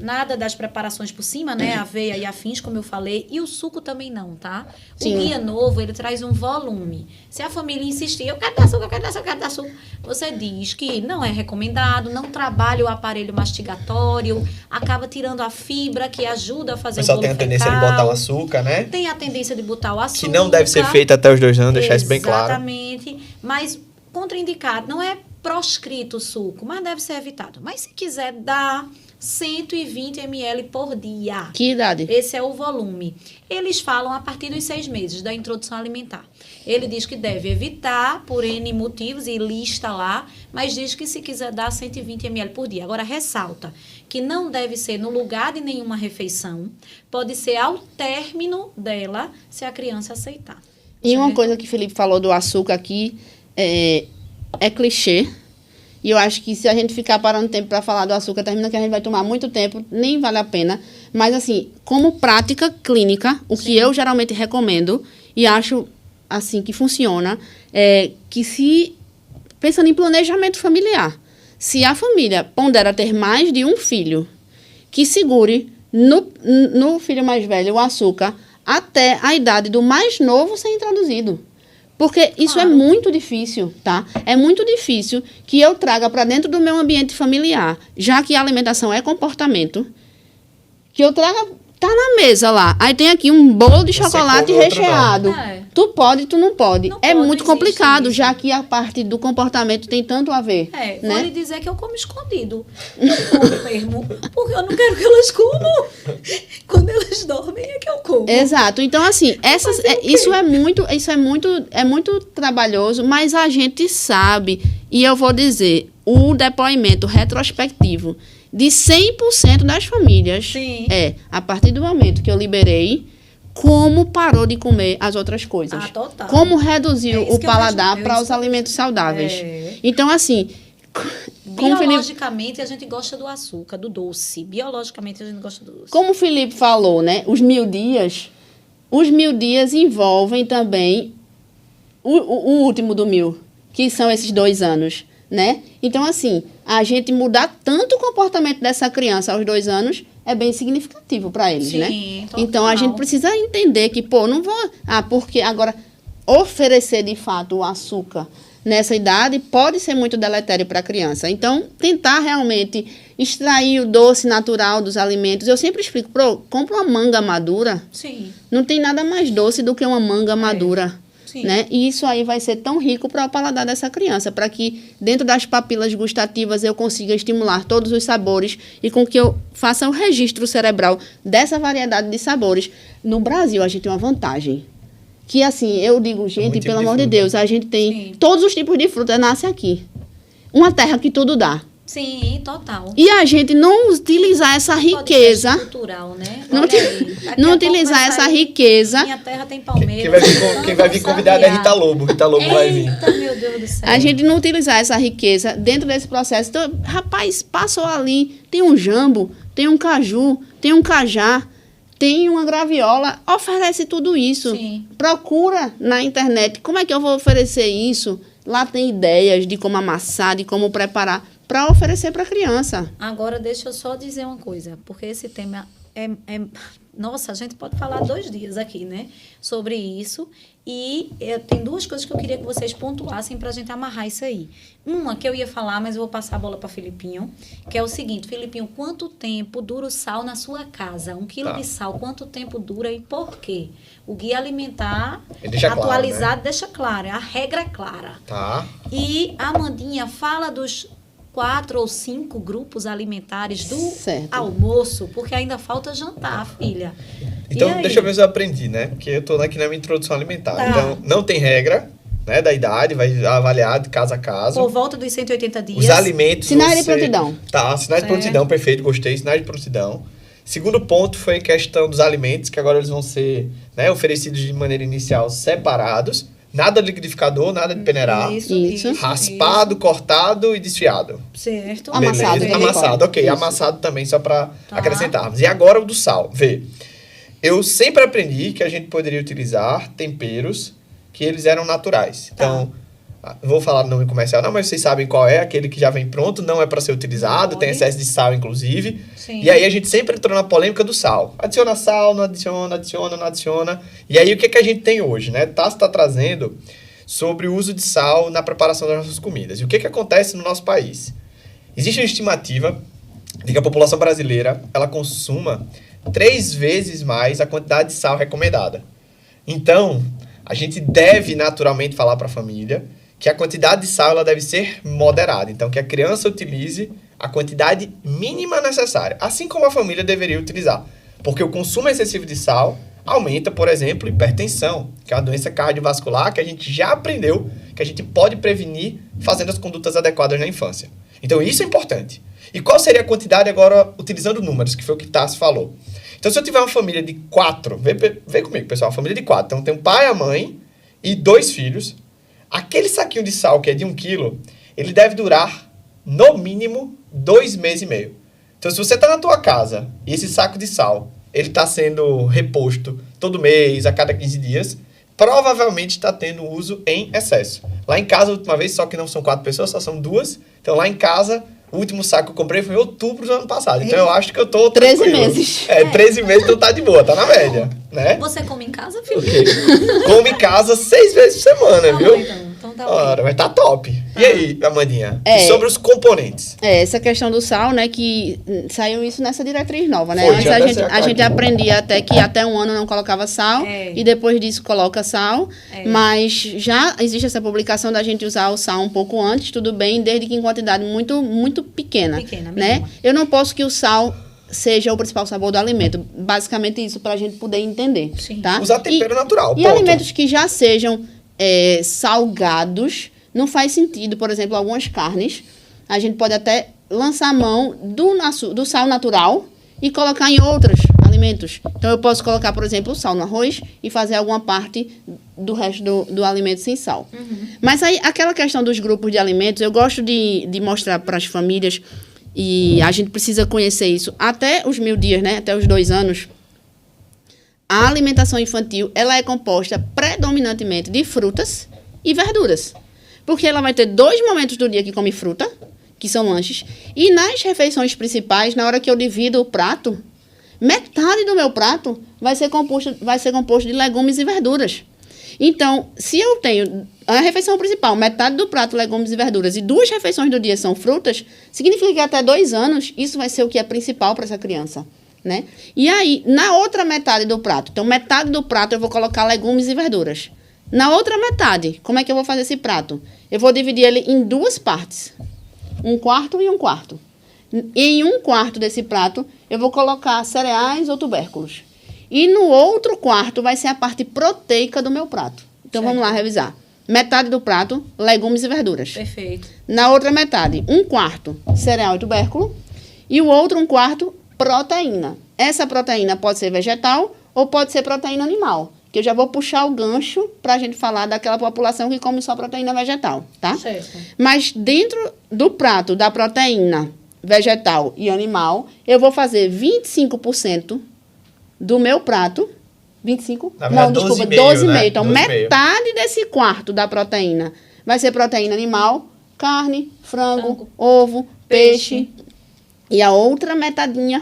nada das preparações por cima, né? Aveia e afins, como eu falei. E o suco também não, tá? Sim. O guia novo, ele traz um volume. Se a família insistir, eu quero dar suco, eu quero dar suco, eu quero dar suco. Você diz que não é recomendado, não trabalha o aparelho mastigatório, acaba tirando a fibra que ajuda a fazer O pessoal o tem bolo a tendência de fecal. botar o açúcar, né? Tem a tendência de botar o açúcar. Que não deve ser feito até os 2 anos, deixar isso bem claro. Exatamente. Mas contraindicado, não é proscrito o suco, mas deve ser evitado. Mas se quiser dar 120 ml por dia. Que idade? Esse é o volume. Eles falam a partir dos 6 meses da introdução alimentar. Ele diz que deve evitar por N motivos e lista lá, mas diz que se quiser dar 120 ml por dia. Agora, ressalta que não deve ser no lugar de nenhuma refeição, pode ser ao término dela, se a criança aceitar. E uma Certo? coisa que o Felipe falou do açúcar aqui é clichê. E eu acho que se a gente ficar parando tempo para falar do açúcar, termina que a gente vai tomar muito tempo, nem vale a pena. Mas, assim, como prática clínica, o que eu geralmente recomendo, e acho, assim, que funciona, é que pensando em planejamento familiar, se a família pondera ter mais de um filho, que segure no filho mais velho, o açúcar, até a idade do mais novo ser introduzido. Porque isso é muito difícil, tá? É muito difícil que eu traga para dentro do meu ambiente familiar, já que a alimentação é comportamento, que eu traga, tá na mesa lá, aí tem aqui um bolo de chocolate recheado. Tu pode, tu não pode. Não é pode, muito complicado, isso. já que a parte do comportamento tem tanto a ver. Vou lhe dizer que eu como escondido. Eu como mesmo, porque eu não quero que elas comam. Quando elas dormem é que eu como. Exato. Então, assim, isso é muito trabalhoso, mas a gente sabe, e eu vou dizer, o depoimento retrospectivo de 100% das famílias Sim. a partir do momento que eu liberei, como parou de comer as outras coisas. Total. Como reduziu o paladar para os isso. alimentos saudáveis. Então, assim... Biologicamente, a gente gosta do açúcar, do doce. Biologicamente, a gente gosta do doce. Como o Felipe falou, né? Os 1000 dias envolvem também o último do 1000, que são esses 2 anos, né? Então, assim, a gente mudar tanto o comportamento dessa criança aos 2 anos é bem significativo para eles, Sim, né? total. Então, a gente precisa entender que, não vou... porque agora oferecer, de fato, o açúcar nessa idade pode ser muito deletério para a criança. Então, tentar realmente extrair o doce natural dos alimentos. Eu sempre explico, compra uma manga madura. Sim. Não tem nada mais doce do que uma manga madura. Sim. Né? E isso aí vai ser tão rico para o paladar dessa criança, para que dentro das papilas gustativas eu consiga estimular todos os sabores e com que eu faça o registro cerebral dessa variedade de sabores. No Brasil, a gente tem uma vantagem. Que assim, eu digo, gente, pelo amor de Deus, a gente tem todos os tipos de fruta, nasce aqui. Uma terra que tudo dá. Sim, total. E a gente não utilizar essa riqueza. Podcast cultural, né? Não utilizar essa riqueza. Minha terra tem palmeiras. Quem vai vir convidado é Rita Lobo. Rita Lobo vai vir. Eita, meu Deus do céu. A gente não utilizar essa riqueza dentro desse processo. Então, rapaz, passou ali, tem um jambo, tem um caju, tem um cajá, tem uma graviola, oferece tudo isso. Sim. Procura na internet como é que eu vou oferecer isso. Lá tem ideias de como amassar, de como preparar, para oferecer para a criança. Agora, deixa eu só dizer uma coisa, porque esse tema nossa, a gente pode falar 2 dias aqui, né? Sobre isso. E tem 2 coisas que eu queria que vocês pontuassem para a gente amarrar isso aí. Uma que eu ia falar, mas eu vou passar a bola para Filipinho, que é o seguinte: Filipinho, quanto tempo dura o sal na sua casa? 1 quilo de sal, quanto tempo dura e por quê? O guia alimentar atualizado claro, né? Deixa claro, a regra é clara. Tá. E a Amandinha fala dos 4 ou 5 grupos alimentares do almoço, porque ainda falta jantar, filha. Então, deixa eu ver se eu aprendi, né? Porque eu tô aqui na minha introdução alimentar. Tá. Então, não tem regra, né, da idade, vai avaliar de caso a caso. Por volta dos 180 dias. Os alimentos... Sinais de prontidão. Tá, sinais de prontidão, perfeito, gostei, sinais de prontidão. Segundo ponto foi a questão dos alimentos, que agora eles vão ser, né, oferecidos de maneira inicial separados. Nada liquidificador, nada de peneirar. Isso. Raspado, cortado e desfiado. Certo. Amassado. Beleza. Amassado, ok. Isso. Amassado também, só para acrescentarmos. E agora o do sal. Vê, eu sempre aprendi que a gente poderia utilizar temperos que eles eram naturais. Então, vou falar no nome comercial, não, mas vocês sabem qual é, aquele que já vem pronto, não é para ser utilizado, tem excesso de sal, inclusive. Sim. E aí a gente sempre entrou na polêmica do sal. Adiciona sal, não adiciona, adiciona, não adiciona. E aí o que a gente tem hoje, né? Tasso está trazendo sobre o uso de sal na preparação das nossas comidas. E o que acontece no nosso país? Existe uma estimativa de que a população brasileira, ela consuma 3 vezes mais a quantidade de sal recomendada. Então, a gente deve naturalmente falar para a família que a quantidade de sal ela deve ser moderada. Então, que a criança utilize a quantidade mínima necessária, assim como a família deveria utilizar. Porque o consumo excessivo de sal aumenta, por exemplo, hipertensão, que é uma doença cardiovascular que a gente já aprendeu que a gente pode prevenir fazendo as condutas adequadas na infância. Então, isso é importante. E qual seria a quantidade agora, utilizando números, que foi o que Tassi falou? Então, se eu tiver uma família de 4, vê comigo, pessoal, uma família de 4. Então, tem um pai, a mãe e 2 filhos. Aquele saquinho de sal, que é de 1 quilo, ele deve durar, no mínimo, 2 meses e meio. Então, se você está na tua casa e esse saco de sal, ele está sendo reposto todo mês, a cada 15 dias, provavelmente está tendo uso em excesso. Lá em casa, a última vez, só que não são 4 pessoas, só são 2. Então, lá em casa, O último saco que eu comprei foi em outubro do ano passado. Então eu acho que eu tô 13 tranquilo. meses. 13 meses, então tá de boa, tá na média, né? Você come em casa, filho? Come em casa 6 vezes por semana, Tá viu? bom, então tá Ora, bom. mas tá top. E aí, Amandinha? É. E sobre os componentes? Essa questão do sal, né, que saiu isso nessa diretriz nova, né? Foi, Antes já a deve gente, ser a gente aqui. aprendia até um ano não colocava sal, e depois disso coloca sal, mas já existe essa publicação da gente usar o sal um pouco antes, tudo bem, desde que em quantidade muito, muito pequena, né? mínima. Eu não posso que o sal seja o principal sabor do alimento. Basicamente isso, para a gente poder entender, Sim. tá? Usar tempero natural, E ponto. alimentos que já sejam salgados, não faz sentido, por exemplo, algumas carnes, a gente pode até lançar a mão do sal natural e colocar em outros alimentos. Então, eu posso colocar, por exemplo, o sal no arroz e fazer alguma parte do resto do alimento sem sal. Mas aí, aquela questão dos grupos de alimentos, eu gosto de mostrar para as famílias, e a gente precisa conhecer isso até os 1000 dias, né? Até os 2 anos. A alimentação infantil, ela é composta predominantemente de frutas e verduras. Porque ela vai ter 2 momentos do dia que come fruta, que são lanches, e nas refeições principais, na hora que eu divido o prato, metade do meu prato vai ser composto de legumes e verduras. Então, se eu tenho a refeição principal, metade do prato, legumes e verduras, e 2 refeições do dia são frutas, significa que até 2 anos, isso vai ser o que é principal para essa criança, né? E aí, na outra metade do prato, então metade do prato eu vou colocar legumes e verduras. Na outra metade, como é que eu vou fazer esse prato? Eu vou dividir ele em 2 partes. 1/4 e 1/4. E em 1/4 desse prato, eu vou colocar cereais ou tubérculos. E no outro quarto vai ser a parte proteica do meu prato. Então, vamos lá revisar. Metade do prato, legumes e verduras. Perfeito. Na outra metade, 1/4 cereal e tubérculo. E o outro 1/4 proteína. Essa proteína pode ser vegetal ou pode ser proteína animal. Que eu já vou puxar o gancho para a gente falar daquela população que come só proteína vegetal, tá? Certo. Mas dentro do prato da proteína vegetal e animal, eu vou fazer 25% do meu prato. 25? Na verdade, Não, desculpa, 12,5, 12,5. né? Então, 12,5. metade desse quarto da proteína vai ser proteína animal, carne, frango, Frango, ovo, peixe. E a outra metadinha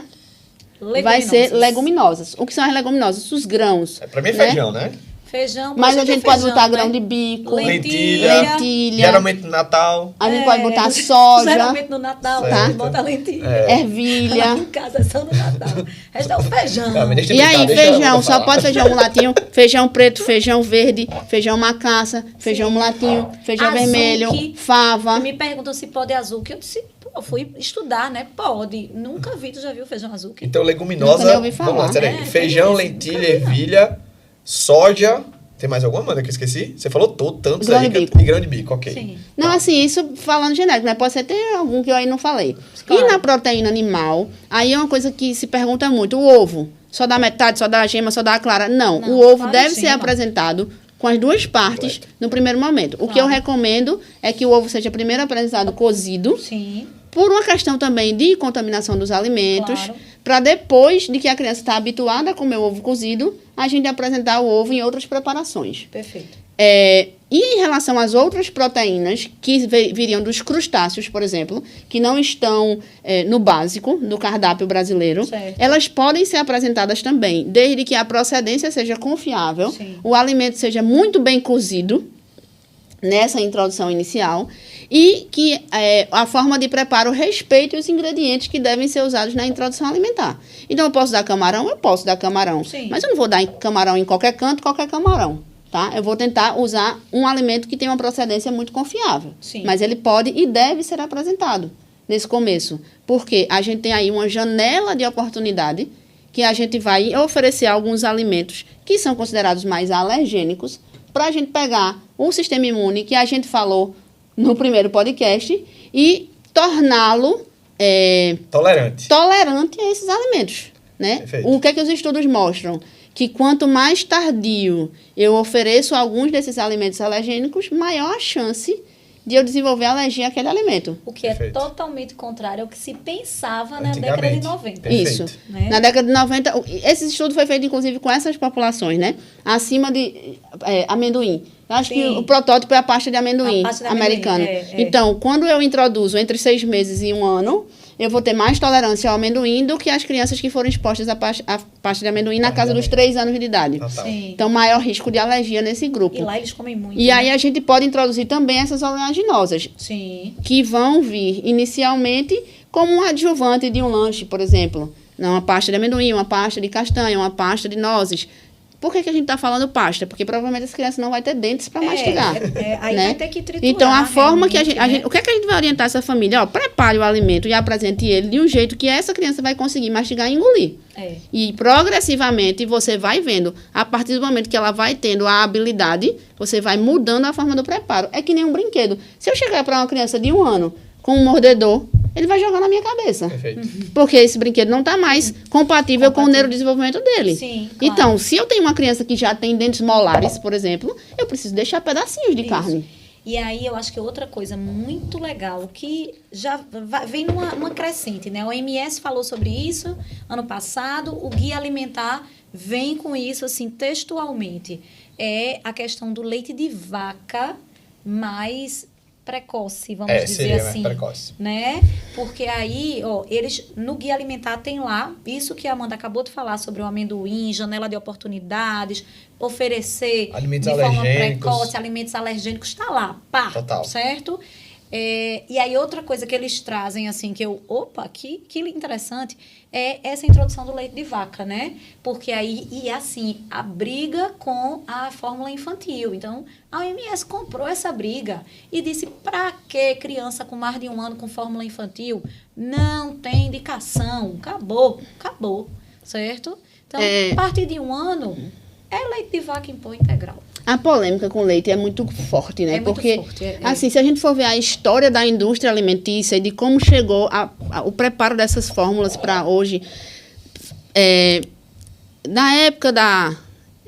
vai ser leguminosas. O que são as leguminosas? Os grãos. Pra mim é né? feijão, né? Feijão. Mas a gente pode botar né? grão de bico, Lentilha. Geralmente no Natal. A gente pode botar soja, Geralmente no Natal, Certo. a gente bota lentilha. ervilha. Lá em casa é só no Natal. Resta o feijão. Calma, deixa eu E brincar, aí, deixa feijão, eu só falar. pode feijão mulatinho, feijão preto, feijão verde, feijão macaça, feijão mulatinho, feijão Azuki. vermelho, fava. Me perguntam se pode azul, que eu disse, pô, eu fui estudar, né? Pode. Nunca vi, tu já viu feijão azul? Então, Nunca leguminosa. nem ouvi falar. Vamos lá, peraí. É, Feijão, tem esse, lentilha, nunca vi, não. ervilha, soja. Tem mais alguma, Amanda, que eu esqueci? Você falou tantos Grão aí. de bico. E grão de bico, ok. Sim. Não, assim, isso falando genérico, né? Pode ser ter algum que eu aí não falei. Claro. E na proteína animal, aí é uma coisa que se pergunta muito. O ovo, só dá metade, só dá a gema, só dá a clara? Não, Não, o ovo claro deve que ser sim, não. apresentado com as 2 partes no primeiro momento. O que eu Claro. recomendo é que o ovo seja primeiro apresentado cozido, Sim. por uma questão também de contaminação dos alimentos, Claro. para depois de que a criança está habituada a comer o ovo cozido, a gente apresentar o ovo em outras preparações. Perfeito. E em relação às outras proteínas que viriam dos crustáceos, por exemplo, que não estão no básico do cardápio brasileiro, Certo. elas podem ser apresentadas também, desde que a procedência seja confiável, Sim. o alimento seja muito bem cozido nessa introdução inicial e que a forma de preparo respeite os ingredientes que devem ser usados na introdução alimentar. Então, eu posso dar camarão? Eu posso dar camarão. Sim. Mas eu não vou dar camarão em qualquer canto, qualquer camarão. Tá? Eu vou tentar usar um alimento que tem uma procedência muito confiável. Sim. Mas ele pode e deve ser apresentado nesse começo. Porque a gente tem aí uma janela de oportunidade que a gente vai oferecer alguns alimentos que são considerados mais alergênicos para a gente pegar o sistema imune que a gente falou no primeiro podcast e torná-lo tolerante a esses alimentos. Né? Perfeito. O que é que os estudos mostram? Que quanto mais tardio eu ofereço alguns desses alimentos alergênicos, maior a chance de eu desenvolver alergia àquele alimento. O que é Perfeito. totalmente contrário ao que se pensava na década de 90. Perfeito. Isso. Né? Na década de 90, esse estudo foi feito, inclusive, com essas populações, né? Acima de amendoim. Eu acho que o protótipo é a pasta de amendoim, A pasta de amendoim, americana. é. Então, quando eu introduzo entre 6 meses e 1 ano, eu vou ter mais tolerância ao amendoim do que as crianças que foram expostas à pasta de amendoim na casa dos 3 anos de idade. Total. Sim. Então, maior risco de alergia nesse grupo. E lá eles comem muito. E né? aí a gente pode introduzir também essas oleaginosas, Sim. que vão vir inicialmente como um adjuvante de um lanche, por exemplo. Não, uma pasta de amendoim, uma pasta de castanha, uma pasta de nozes. Por que a gente está falando pasta? Porque provavelmente as crianças não vão ter dentes para mastigar. Aí né? vai ter que triturar. Então, a forma que a gente, realmente, né? o que é que a gente vai orientar essa família? Ó, prepare o alimento e apresente ele de um jeito que essa criança vai conseguir mastigar e engolir. É. E progressivamente você vai vendo, a partir do momento que ela vai tendo a habilidade, você vai mudando a forma do preparo. É que nem um brinquedo. Se eu chegar para uma criança de 1 ano com um mordedor, ele vai jogar na minha cabeça. Perfeito. Porque esse brinquedo não está mais compatível com o neurodesenvolvimento dele. Sim, claro. Então, se eu tenho uma criança que já tem dentes molares, por exemplo, eu preciso deixar pedacinhos de Isso. carne. E aí eu acho que outra coisa muito legal, que já vem numa crescente, né? O OMS falou sobre isso ano passado, o Guia Alimentar vem com isso, assim, textualmente. É a questão do leite de vaca mais precoce, vamos dizer seria, assim. né? Precoce. Né? Porque aí, ó, eles no Guia Alimentar tem lá, isso que a Amanda acabou de falar sobre o amendoim, janela de oportunidades, oferecer Alimentos de forma alergênicos. precoce, alimentos alergênicos, está lá, pá, Total. certo? E aí outra coisa que eles trazem, assim, que eu, opa, que interessante, é essa introdução do leite de vaca, né? Porque aí, e assim, a briga com a fórmula infantil. Então, a OMS comprou essa briga e disse, pra que criança com mais de 1 ano com fórmula infantil? Não tem indicação, acabou, certo? Então, a partir de 1 ano, é leite de vaca em pó integral. A polêmica com leite é muito forte, né? É muito Porque, forte, assim, se a gente for ver a história da indústria alimentícia e de como chegou o preparo dessas fórmulas para hoje, na época da...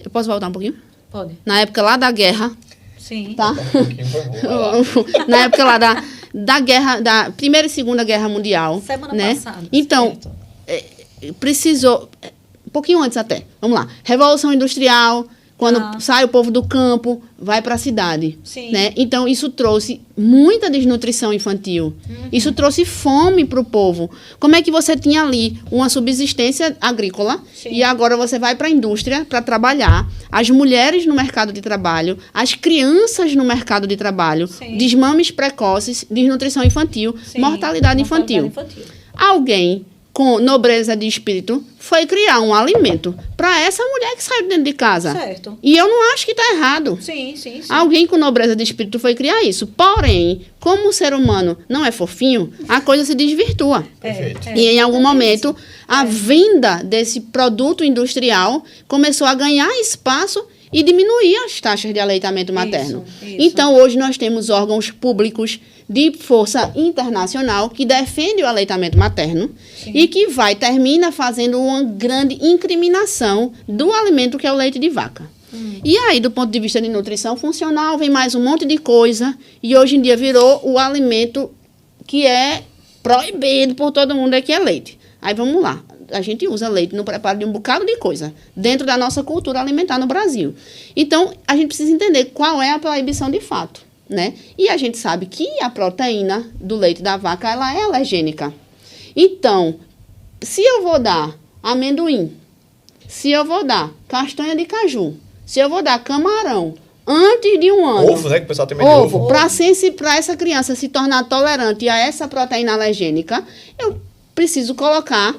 Eu posso voltar um pouquinho? Pode. Na época lá da guerra, Sim. tá? Um pouquinho, por favor. Na época lá da guerra, da Primeira e Segunda Guerra Mundial. Semana né? passada. Então, certo. precisou... Um pouquinho antes até. Vamos lá. Revolução Industrial... Quando sai o povo do campo, vai para a cidade. Sim. Né? Então, isso trouxe muita desnutrição infantil. Isso trouxe fome para o povo. Como é que você tinha ali uma subsistência agrícola Sim. e agora você vai para a indústria para trabalhar, as mulheres no mercado de trabalho, as crianças no mercado de trabalho, Sim. desmames precoces, desnutrição infantil, Sim. mortalidade infantil. Alguém com nobreza de espírito, foi criar um alimento para essa mulher que saiu de dentro de casa. Certo. E eu não acho que está errado. Sim, sim, sim. Alguém com nobreza de espírito foi criar isso. Porém, como o ser humano não é fofinho, a coisa se desvirtua. Perfeito. E em algum É momento, isso. a venda desse produto industrial começou a ganhar espaço e diminuir as taxas de aleitamento materno. Isso. Então, hoje nós temos órgãos públicos de força internacional que defendem o aleitamento materno e que termina fazendo uma grande incriminação do alimento que é o leite de vaca. E aí, do ponto de vista de nutrição funcional, vem mais um monte de coisa e hoje em dia virou o alimento que é proibido por todo mundo, que é leite. Aí vamos lá. A gente usa leite no preparo de um bocado de coisa dentro da nossa cultura alimentar no Brasil. Então, a gente precisa entender qual é a proibição de fato, né? E a gente sabe que a proteína do leite da vaca, ela é alergênica. Então, se eu vou dar amendoim, se eu vou dar castanha de caju, se eu vou dar camarão antes de 1 ano... Ovo, né? Que o pessoal tem medo de ovo. Para essa criança se tornar tolerante a essa proteína alergênica, eu preciso colocar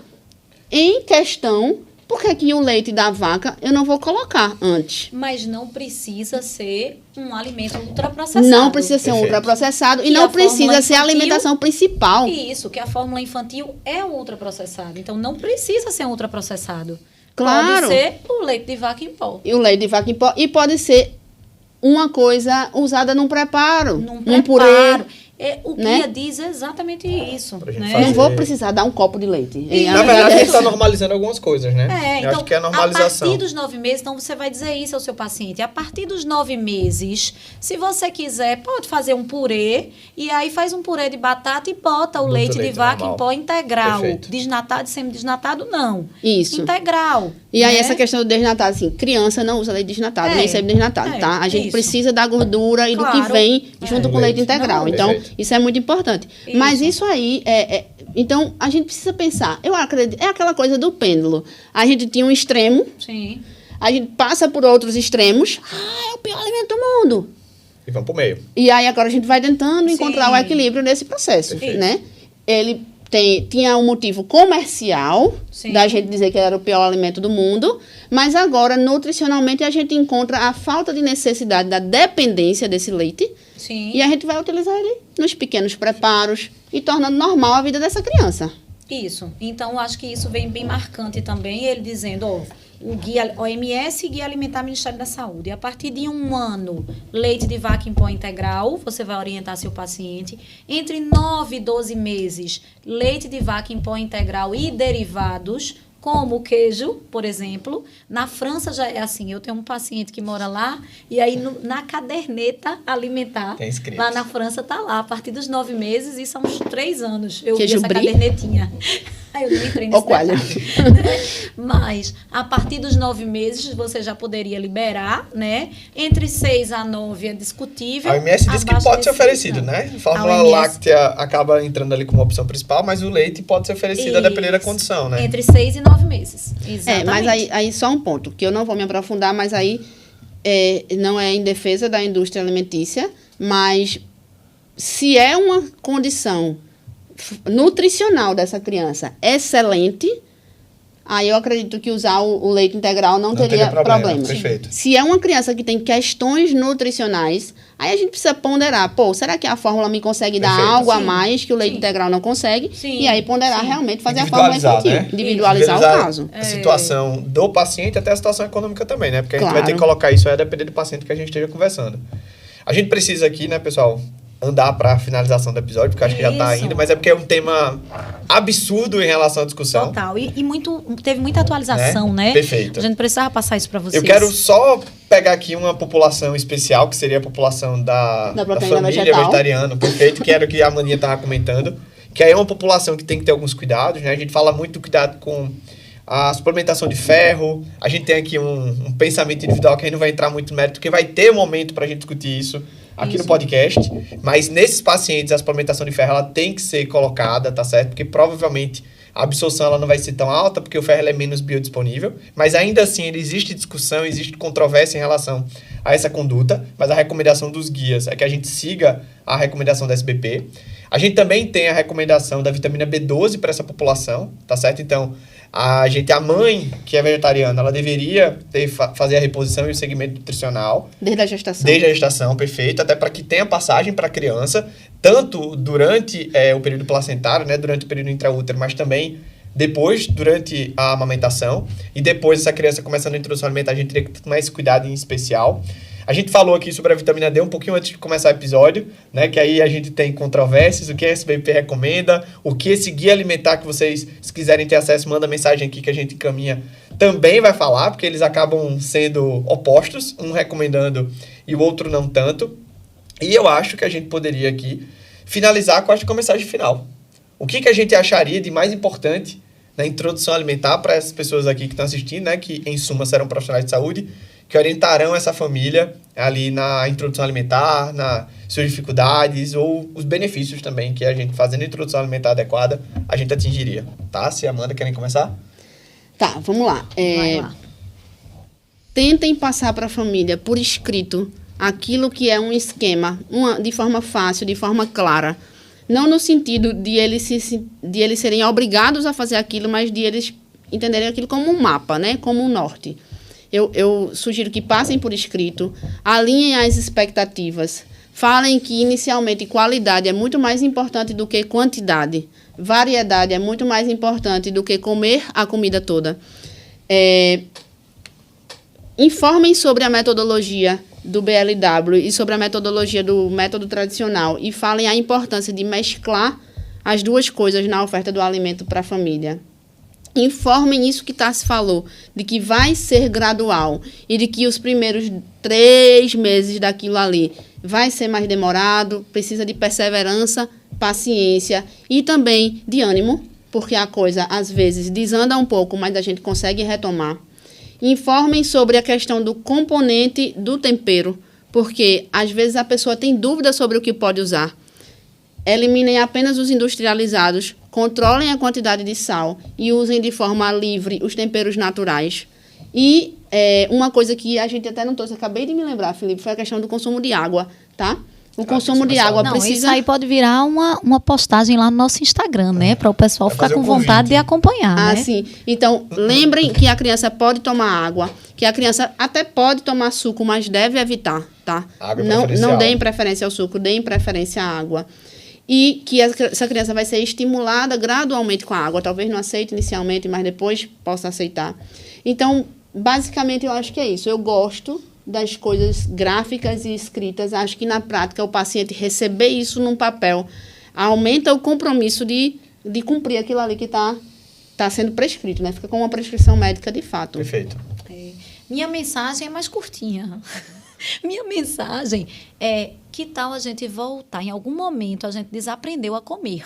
em questão por que o leite da vaca eu não vou colocar antes. Mas não precisa ser um alimento ultraprocessado. Não precisa ser um Perfeito. ultraprocessado e E não a fórmula precisa ser a infantil? alimentação principal. Isso, que a fórmula infantil é um ultraprocessado. Então, não precisa ser um ultraprocessado. Claro. Pode ser o leite de vaca em pó. E o leite de vaca em pó. E pode ser uma coisa usada num preparo. Num Num preparo. purê. O guia diz exatamente isso. Né? Não vou precisar dar um copo de leite. Na verdade, a gente está normalizando algumas coisas, né? Eu então, acho que é a normalização. A partir dos 9 meses, então você vai dizer isso ao seu paciente. A partir dos 9 meses, se você quiser, pode fazer um purê, e aí faz um purê de batata e bota o leite de vaca normal. Em pó integral. Perfeito. Desnatado e semidesnatado, não. Isso. Integral. E aí, essa questão do desnatado, assim, criança não usa leite desnatado, nem semidesnatado, tá? A gente precisa da gordura e do que vem junto com o leite integral. Não, então, isso é muito importante. Isso. Mas isso aí, então, a gente precisa pensar. Eu acredito, é aquela coisa do pêndulo. A gente tinha um extremo. Sim. A gente passa por outros extremos. É o pior alimento do mundo. E vamos pro meio. E aí, agora a gente vai tentando encontrar o equilíbrio nesse processo, né? Ele tinha um motivo comercial, da gente dizer que era o pior alimento do mundo, mas agora, nutricionalmente, a gente encontra a falta de necessidade da dependência desse leite. Sim. E a gente vai utilizar ele nos pequenos preparos e tornando normal a vida dessa criança. Isso. Então, eu acho que isso vem bem marcante também, ele dizendo, o guia OMS e Guia Alimentar Ministério da Saúde. A partir de 1 ano, leite de vaca em pó integral, você vai orientar seu paciente. Entre 9 e 12 meses, leite de vaca em pó integral e derivados, como o queijo, por exemplo. Na França já é assim. Eu tenho um paciente que mora lá, e aí na caderneta alimentar, lá na França tá lá, a partir dos 9 meses, isso há uns 3 anos. Eu vi essa cadernetinha. Aí eu não entrei nesse detalhe. Mas, a partir dos 9 meses, você já poderia liberar, né? Entre 6 a 9 é discutível. A OMS diz que pode ser oferecido, né? A fórmula láctea acaba entrando ali como opção principal, mas o leite pode ser oferecido a depender da condição, né? Entre 6 e 9 meses. Exatamente. Mas aí só um ponto, que eu não vou me aprofundar, mas aí não é em defesa da indústria alimentícia, mas se é uma condição nutricional dessa criança excelente, aí eu acredito que usar o leite integral não teria problema. Perfeito. Se é uma criança que tem questões nutricionais, aí a gente precisa ponderar, será que a fórmula me consegue dar algo a mais que o leite integral não consegue? E aí ponderar realmente, fazer a fórmula infantil, né? Individualizar o caso. A situação do paciente até a situação econômica também, né? Porque a gente vai ter que colocar isso aí a depender do paciente que a gente esteja conversando. A gente precisa aqui, né, pessoal, andar para a finalização do episódio, porque eu acho que já está indo, mas é porque é um tema absurdo em relação à discussão. Total. E teve muita atualização, né? Perfeito. A gente precisava passar isso para vocês. Eu quero só pegar aqui uma população especial, que seria a população da família vegetariana, perfeito, que era o que a Maninha estava comentando, que aí é uma população que tem que ter alguns cuidados, né? A gente fala muito do cuidado com a suplementação de ferro, a gente tem aqui um pensamento individual que a gente não vai entrar muito no mérito, porque vai ter momento para a gente discutir isso aqui no podcast, mas nesses pacientes a suplementação de ferro ela tem que ser colocada, tá certo? Porque provavelmente a absorção ela não vai ser tão alta, porque o ferro ele é menos biodisponível, mas ainda assim existe discussão, existe controvérsia em relação a essa conduta, mas a recomendação dos guias é que a gente siga a recomendação da SBP. A gente também tem a recomendação da vitamina B12 para essa população, tá certo? Então, a mãe que é vegetariana, ela deveria fazer a reposição e o segmento nutricional. Desde a gestação. Desde a gestação, perfeito. Até para que tenha passagem para a criança, tanto durante o período placentário, né, durante o período intraútero, mas também depois, durante a amamentação. E depois, essa criança começando a introdução alimentar, a gente teria que tomar esse cuidado em especial. A gente falou aqui sobre a vitamina D um pouquinho antes de começar o episódio, né? Que aí a gente tem controvérsias, o que a SBP recomenda, o que esse guia alimentar que vocês, se quiserem ter acesso, manda mensagem aqui que a gente encaminha, também vai falar, porque eles acabam sendo opostos, um recomendando e o outro não tanto. E eu acho que a gente poderia aqui finalizar com a mensagem final. O que a gente acharia de mais importante na introdução alimentar para essas pessoas aqui que estão assistindo, né? Que em suma serão profissionais de saúde, que orientarão essa família ali na introdução alimentar, nas suas dificuldades ou os benefícios também que a gente fazendo a introdução alimentar adequada, a gente atingiria, tá? Se a Amanda querem começar? Tá, vamos lá. Vai lá. Tentem passar para a família por escrito aquilo que é um esquema, de forma fácil, de forma clara. Não no sentido de eles serem obrigados a fazer aquilo, mas de eles entenderem aquilo como um mapa, né? Como um norte. Eu sugiro que passem por escrito, alinhem as expectativas, falem que inicialmente qualidade é muito mais importante do que quantidade, variedade é muito mais importante do que comer a comida toda. Informem sobre a metodologia do BLW e sobre a metodologia do método tradicional e falem a importância de mesclar as duas coisas na oferta do alimento para a família. Informem isso que Tassi falou, de que vai ser gradual e de que os primeiros 3 meses daquilo ali vai ser mais demorado, precisa de perseverança, paciência e também de ânimo, porque a coisa às vezes desanda um pouco, mas a gente consegue retomar. Informem sobre a questão do componente do tempero, porque às vezes a pessoa tem dúvida sobre o que pode usar. Eliminem apenas os industrializados, controlem a quantidade de sal e usem de forma livre os temperos naturais. E uma coisa que a gente até não trouxe, acabei de me lembrar, Felipe, foi a questão do consumo de água, tá? O consumo de água precisa... Isso aí pode virar uma postagem lá no nosso Instagram, né? Para o pessoal ficar com vontade de acompanhar, né? Sim. Então, lembrem que a criança pode tomar água, que a criança até pode tomar suco, mas deve evitar, tá? Não deem preferência ao suco, deem preferência à água. E que essa criança vai ser estimulada gradualmente com a água. Talvez não aceite inicialmente, mas depois possa aceitar. Então, basicamente, eu acho que é isso. Eu gosto das coisas gráficas e escritas. Acho que, na prática, o paciente receber isso num papel aumenta o compromisso de cumprir aquilo ali que está sendo prescrito, né? Fica com uma prescrição médica de fato. Perfeito. Minha mensagem é mais curtinha. Minha mensagem é: que tal a gente voltar? Em algum momento, a gente desaprendeu a comer.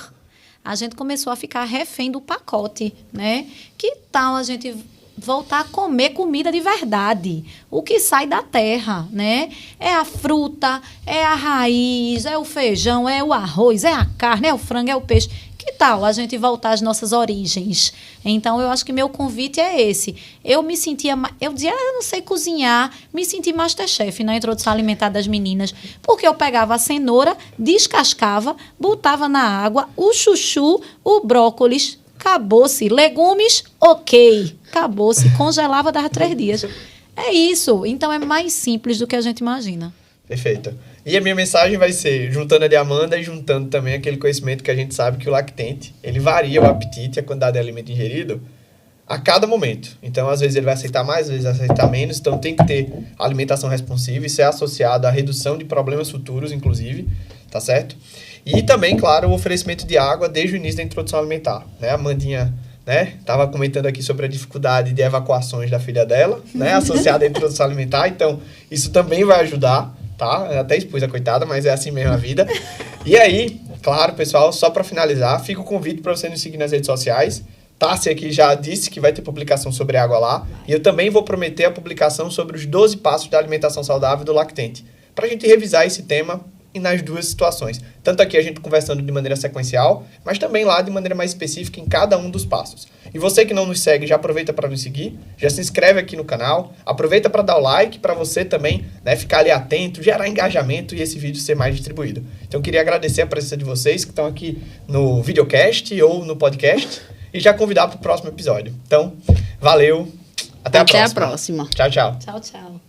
A gente começou a ficar refém do pacote, né? Que tal a gente voltar a comer comida de verdade? O que sai da terra, né? É a fruta, é a raiz, é o feijão, é o arroz, é a carne, é o frango, é o peixe. Que tal a gente voltar às nossas origens? Então, eu acho que meu convite é esse. Eu me sentia... Eu dizia, eu não sei cozinhar. Me senti Masterchef na introdução alimentar das meninas. Porque eu pegava a cenoura, descascava, botava na água, o chuchu, o brócolis, acabou-se. Legumes, ok. Acabou-se. Congelava, dava 3 dias. É isso. Então, é mais simples do que a gente imagina. Perfeito. E a minha mensagem vai ser, juntando a de Amanda e juntando também aquele conhecimento que a gente sabe que o lactente, ele varia o apetite e a quantidade de alimento ingerido a cada momento. Então, às vezes ele vai aceitar mais, às vezes vai aceitar menos. Então, tem que ter alimentação responsiva. Isso é associado à redução de problemas futuros, inclusive, tá certo? E também, claro, o oferecimento de água desde o início da introdução alimentar, né? A Amandinha, né, estava comentando aqui sobre a dificuldade de evacuações da filha dela, né, associada à introdução alimentar. Então, isso também vai ajudar, tá? Eu até expus a coitada, mas é assim mesmo a vida. E aí, claro, pessoal, só para finalizar, fica o convite para você nos seguir nas redes sociais. Tassi aqui já disse que vai ter publicação sobre água lá. E eu também vou prometer a publicação sobre os 12 passos da alimentação saudável do lactente, para a gente revisar esse tema e nas duas situações. Tanto aqui a gente conversando de maneira sequencial, mas também lá de maneira mais específica em cada um dos passos. E você que não nos segue, já aproveita para nos seguir, já se inscreve aqui no canal, aproveita para dar o like, para você também, né, ficar ali atento, gerar engajamento e esse vídeo ser mais distribuído. Então eu queria agradecer a presença de vocês que estão aqui no videocast ou no podcast e já convidar para o próximo episódio. Então, valeu, até a próxima. Até a próxima. Tchau, tchau. Tchau, tchau.